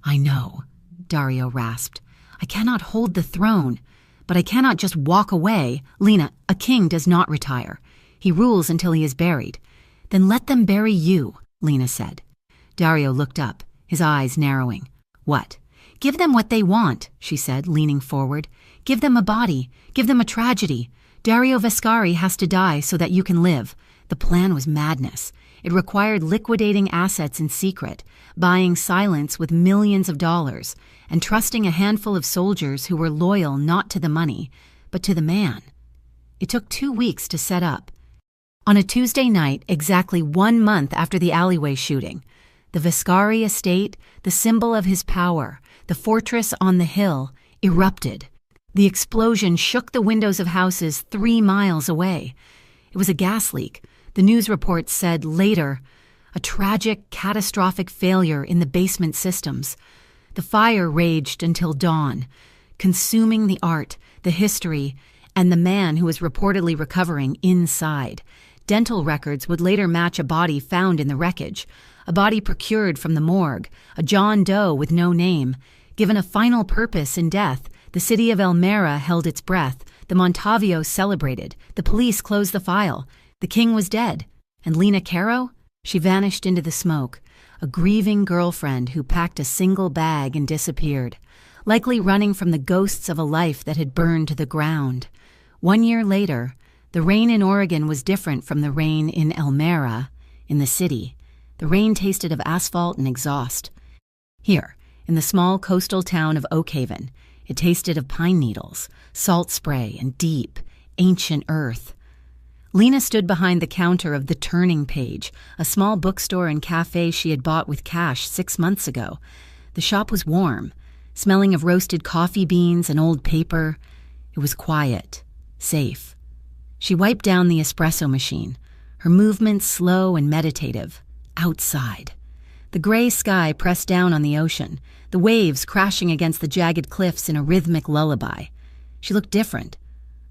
"I know," Dario rasped. "I cannot hold the throne, but I cannot just walk away. Lena, a king does not retire. He rules until he is buried." "Then let them bury you," Lena said. Dario looked up, his eyes narrowing. "What?" "Give them what they want," she said, leaning forward. "Give them a body. Give them a tragedy. Dario Viscari has to die so that you can live." The plan was madness. It required liquidating assets in secret, buying silence with millions of dollars, and trusting a handful of soldiers who were loyal not to the money, but to the man. It took 2 weeks to set up. On a Tuesday night, exactly 1 month after the alleyway shooting, the Viscari estate, the symbol of his power, the fortress on the hill, erupted. The explosion shook the windows of houses 3 miles away. It was a gas leak. The news reports said later, a tragic, catastrophic failure in the basement systems. The fire raged until dawn, consuming the art, the history, and the man who was reportedly recovering inside. Dental records would later match a body found in the wreckage, a body procured from the morgue, a John Doe with no name. Given a final purpose in death, the city of Elmira held its breath, the Montavios celebrated, the police closed the file. The king was dead. And Lena Caro? She vanished into the smoke, a grieving girlfriend who packed a single bag and disappeared, likely running from the ghosts of a life that had burned to the ground. 1 year later, the rain in Oregon was different from the rain in Elmira, in the city. The rain tasted of asphalt and exhaust. Here, in the small coastal town of Oakhaven, it tasted of pine needles, salt spray, and deep, ancient earth. Lena stood behind the counter of The Turning Page, a small bookstore and cafe she had bought with cash 6 months ago. The shop was warm, smelling of roasted coffee beans and old paper. It was quiet, safe. She wiped down the espresso machine, her movements slow and meditative, outside. The gray sky pressed down on the ocean, the waves crashing against the jagged cliffs in a rhythmic lullaby. She looked different.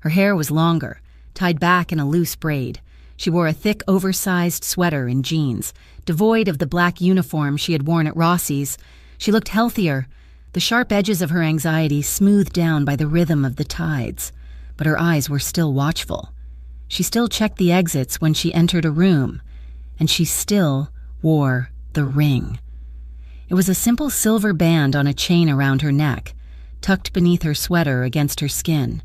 Her hair was longer, tied back in a loose braid. She wore a thick, oversized sweater and jeans. Devoid of the black uniform she had worn at Rossi's, she looked healthier, the sharp edges of her anxiety smoothed down by the rhythm of the tides. But her eyes were still watchful. She still checked the exits when she entered a room, and she still wore the ring. It was a simple silver band on a chain around her neck, tucked beneath her sweater against her skin.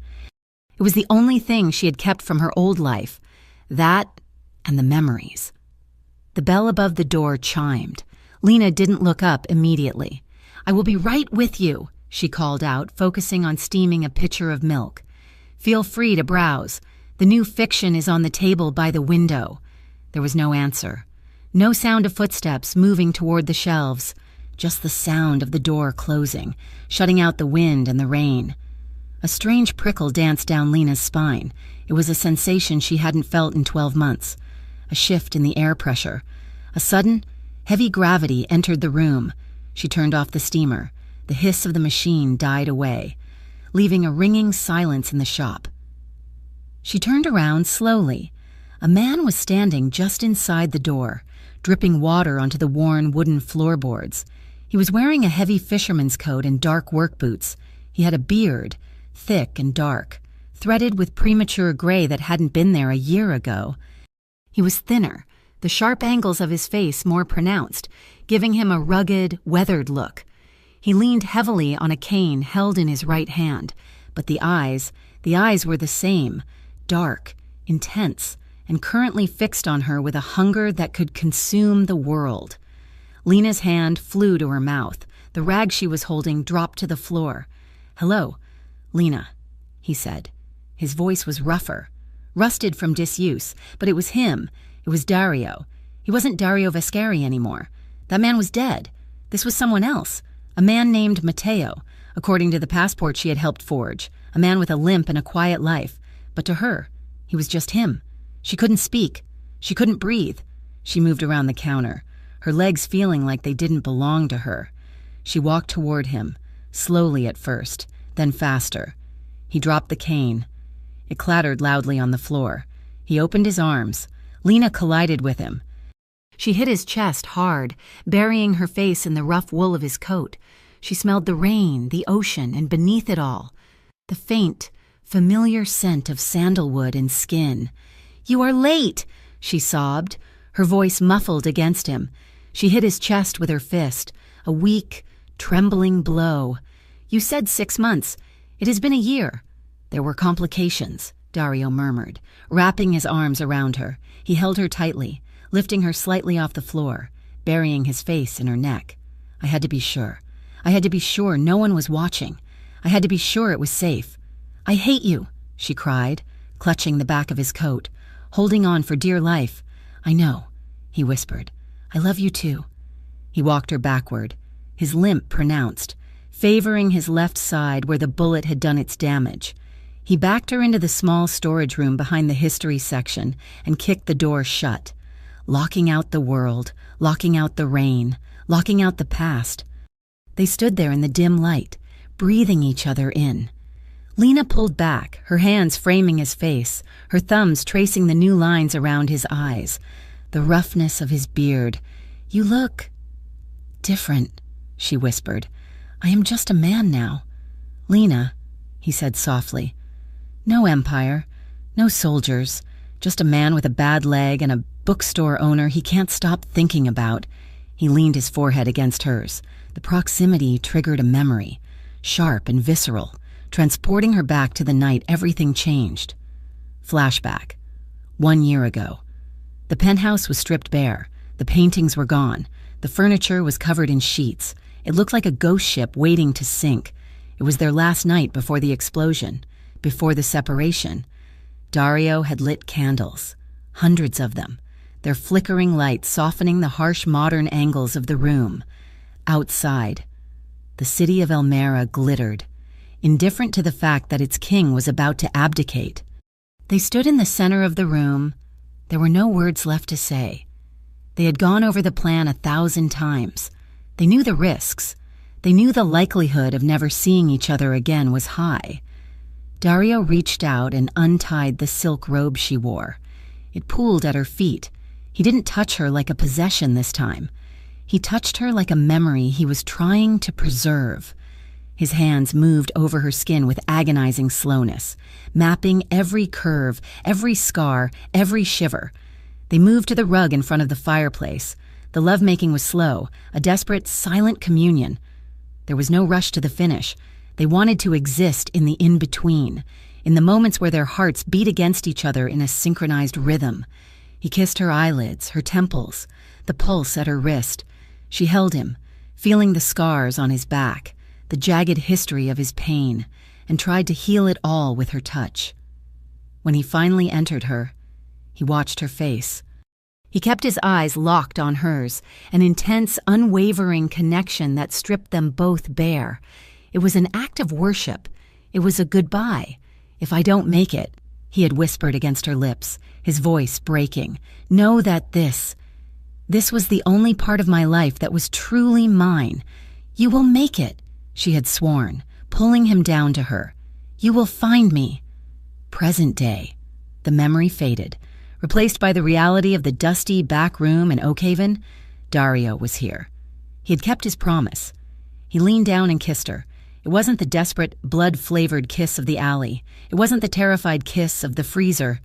It was the only thing she had kept from her old life, that and the memories. The bell above the door chimed. Lena didn't look up immediately. "I will be right with you," she called out, focusing on steaming a pitcher of milk. "Feel free to browse. The new fiction is on the table by the window." There was no answer. No sound of footsteps moving toward the shelves, just the sound of the door closing, shutting out the wind and the rain. A strange prickle danced down Lena's spine. It was a sensation she hadn't felt in 12 months. A shift in the air pressure. A sudden, heavy gravity entered the room. She turned off the steamer. The hiss of the machine died away, leaving a ringing silence in the shop. She turned around slowly. A man was standing just inside the door, dripping water onto the worn wooden floorboards. He was wearing a heavy fisherman's coat and dark work boots. He had a beard, thick and dark, threaded with premature gray that hadn't been there a year ago. He was thinner, the sharp angles of his face more pronounced, giving him a rugged, weathered look. He leaned heavily on a cane held in his right hand, but the eyes were the same, dark, intense, and currently fixed on her with a hunger that could consume the world. Lena's hand flew to her mouth. The rag she was holding dropped to the floor. "Hello, Lena," he said. His voice was rougher, rusted from disuse, but it was him. It was Dario. He wasn't Dario Vescari anymore. That man was dead. This was someone else, a man named Matteo, according to the passport she had helped forge, a man with a limp and a quiet life. But to her, he was just him. She couldn't speak. She couldn't breathe. She moved around the counter, her legs feeling like they didn't belong to her. She walked toward him, slowly at first, then faster. He dropped the cane. It clattered loudly on the floor. He opened his arms. Lena collided with him. She hit his chest hard, burying her face in the rough wool of his coat. She smelled the rain, the ocean, and beneath it all, the faint, familiar scent of sandalwood and skin. "You are late," she sobbed, her voice muffled against him. She hit his chest with her fist, a weak, trembling blow. "You said 6 months. It has been a year." "There were complications," Dario murmured, wrapping his arms around her. He held her tightly, lifting her slightly off the floor, burying his face in her neck. "I had to be sure. I had to be sure no one was watching. I had to be sure it was safe." "I hate you," she cried, clutching the back of his coat, holding on for dear life. "I know," he whispered. "I love you too." He walked her backward, his limp pronounced, favoring his left side where the bullet had done its damage. He backed her into the small storage room behind the history section and kicked the door shut, locking out the world, locking out the rain, locking out the past. They stood there in the dim light, breathing each other in. Lena pulled back, her hands framing his face, her thumbs tracing the new lines around his eyes, the roughness of his beard. "You look different," she whispered. "I am just a man now." "Lena," he said softly. "No empire, no soldiers, just a man with a bad leg and a bookstore owner he can't stop thinking about." He leaned his forehead against hers. The proximity triggered a memory, sharp and visceral, transporting her back to the night everything changed. Flashback. 1 year ago. The penthouse was stripped bare. The paintings were gone. The furniture was covered in sheets. It looked like a ghost ship waiting to sink. It was their last night before the explosion, before the separation. Dario had lit candles, hundreds of them, their flickering light softening the harsh modern angles of the room. Outside, the city of Elmira glittered, indifferent to the fact that its king was about to abdicate. They stood in the center of the room. There were no words left to say. They had gone over the plan 1,000 times. They knew the risks. They knew the likelihood of never seeing each other again was high. Dario reached out and untied the silk robe she wore. It pooled at her feet. He didn't touch her like a possession this time. He touched her like a memory he was trying to preserve. His hands moved over her skin with agonizing slowness, mapping every curve, every scar, every shiver. They moved to the rug in front of the fireplace. The lovemaking was slow, a desperate, silent communion. There was no rush to the finish. They wanted to exist in the in-between, in the moments where their hearts beat against each other in a synchronized rhythm. He kissed her eyelids, her temples, the pulse at her wrist. She held him, feeling the scars on his back, the jagged history of his pain, and tried to heal it all with her touch. When he finally entered her, he watched her face. He kept his eyes locked on hers, an intense, unwavering connection that stripped them both bare. It was an act of worship. It was a goodbye. "If I don't make it," he had whispered against her lips, his voice breaking, "know that this was the only part of my life that was truly mine. You will make it," she had sworn, pulling him down to her. "You will find me." Present day. The memory faded, replaced by the reality of the dusty back room in Oakhaven. Dario was here. He had kept his promise. He leaned down and kissed her. It wasn't the desperate, blood-flavored kiss of the alley. It wasn't the terrified kiss of the freezer.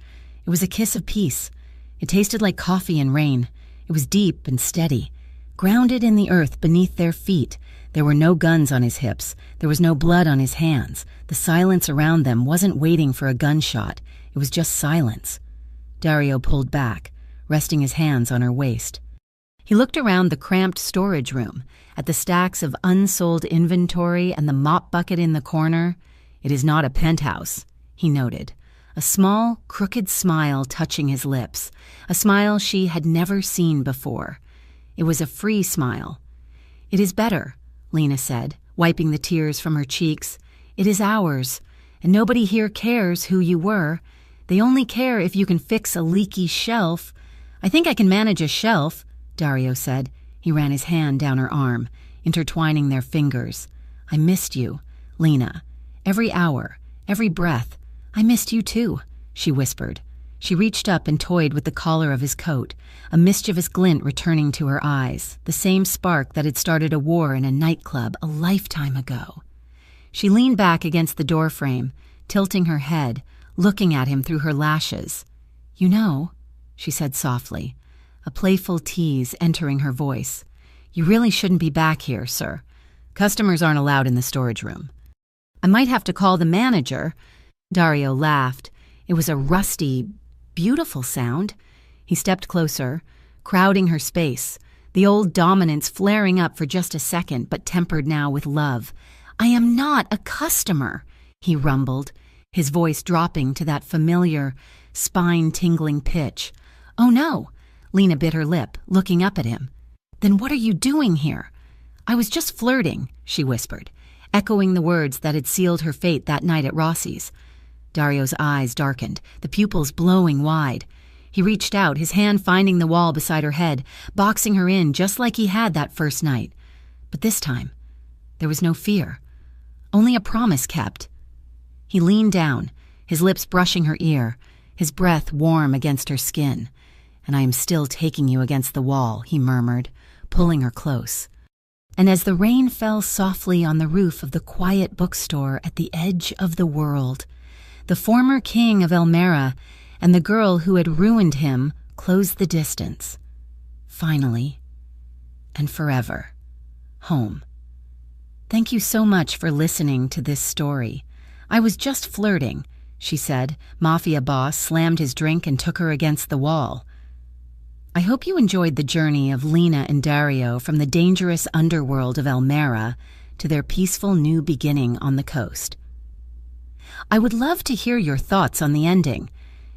It was a kiss of peace. It tasted like coffee and rain. It was deep and steady, grounded in the earth beneath their feet. There were no guns on his hips. There was no blood on his hands. The silence around them wasn't waiting for a gunshot. It was just silence. Dario pulled back, resting his hands on her waist. He looked around the cramped storage room, at the stacks of unsold inventory and the mop bucket in the corner. "It is not a penthouse," he noted, a small, crooked smile touching his lips, a smile she had never seen before. It was a free smile. "It is better," Lena said, wiping the tears from her cheeks. "It is ours, and nobody here cares who you were. They only care if you can fix a leaky shelf." "I think I can manage a shelf," Dario said. He ran his hand down her arm, intertwining their fingers. "I missed you, Lena. Every hour, every breath. I missed you too," she whispered. She reached up and toyed with the collar of his coat, a mischievous glint returning to her eyes, the same spark that had started a war in a nightclub a lifetime ago. She leaned back against the doorframe, tilting her head, looking at him through her lashes. "You know," she said softly, a playful tease entering her voice, "you really shouldn't be back here, sir. Customers aren't allowed in the storage room." "I might have to call the manager." Dario laughed. It was a rusty, beautiful sound. He stepped closer, crowding her space, the old dominance flaring up for just a second, but tempered now with love. "I am not a customer," he rumbled, his voice dropping to that familiar, spine-tingling pitch. "Oh no," Lena bit her lip, looking up at him. "Then what are you doing here?" "I was just flirting," she whispered, echoing the words that had sealed her fate that night at Rossi's. Dario's eyes darkened, the pupils blowing wide. He reached out, his hand finding the wall beside her head, boxing her in just like he had that first night. But this time, there was no fear, only a promise kept. He leaned down, his lips brushing her ear, his breath warm against her skin. "And I am still taking you against the wall," he murmured, pulling her close. And as the rain fell softly on the roof of the quiet bookstore at the edge of the world, the former king of Elmira and the girl who had ruined him closed the distance. Finally, and forever, home. "Thank you so much for listening to this story. I was just flirting," she said. Mafia boss slammed his drink and took her against the wall. "I hope you enjoyed the journey of Lena and Dario from the dangerous underworld of Elmira to their peaceful new beginning on the coast. I would love to hear your thoughts on the ending.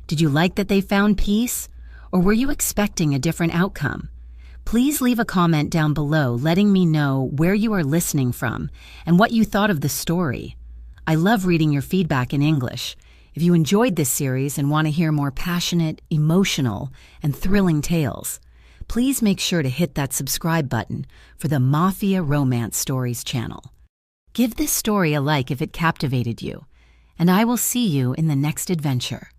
Did you like that they found peace, or were you expecting a different outcome? Please leave a comment down below letting me know where you are listening from and what you thought of the story. I love reading your feedback in English. If you enjoyed this series and want to hear more passionate, emotional, and thrilling tales, please make sure to hit that subscribe button for the Mafia Romance Stories channel. Give this story a like if it captivated you, and I will see you in the next adventure.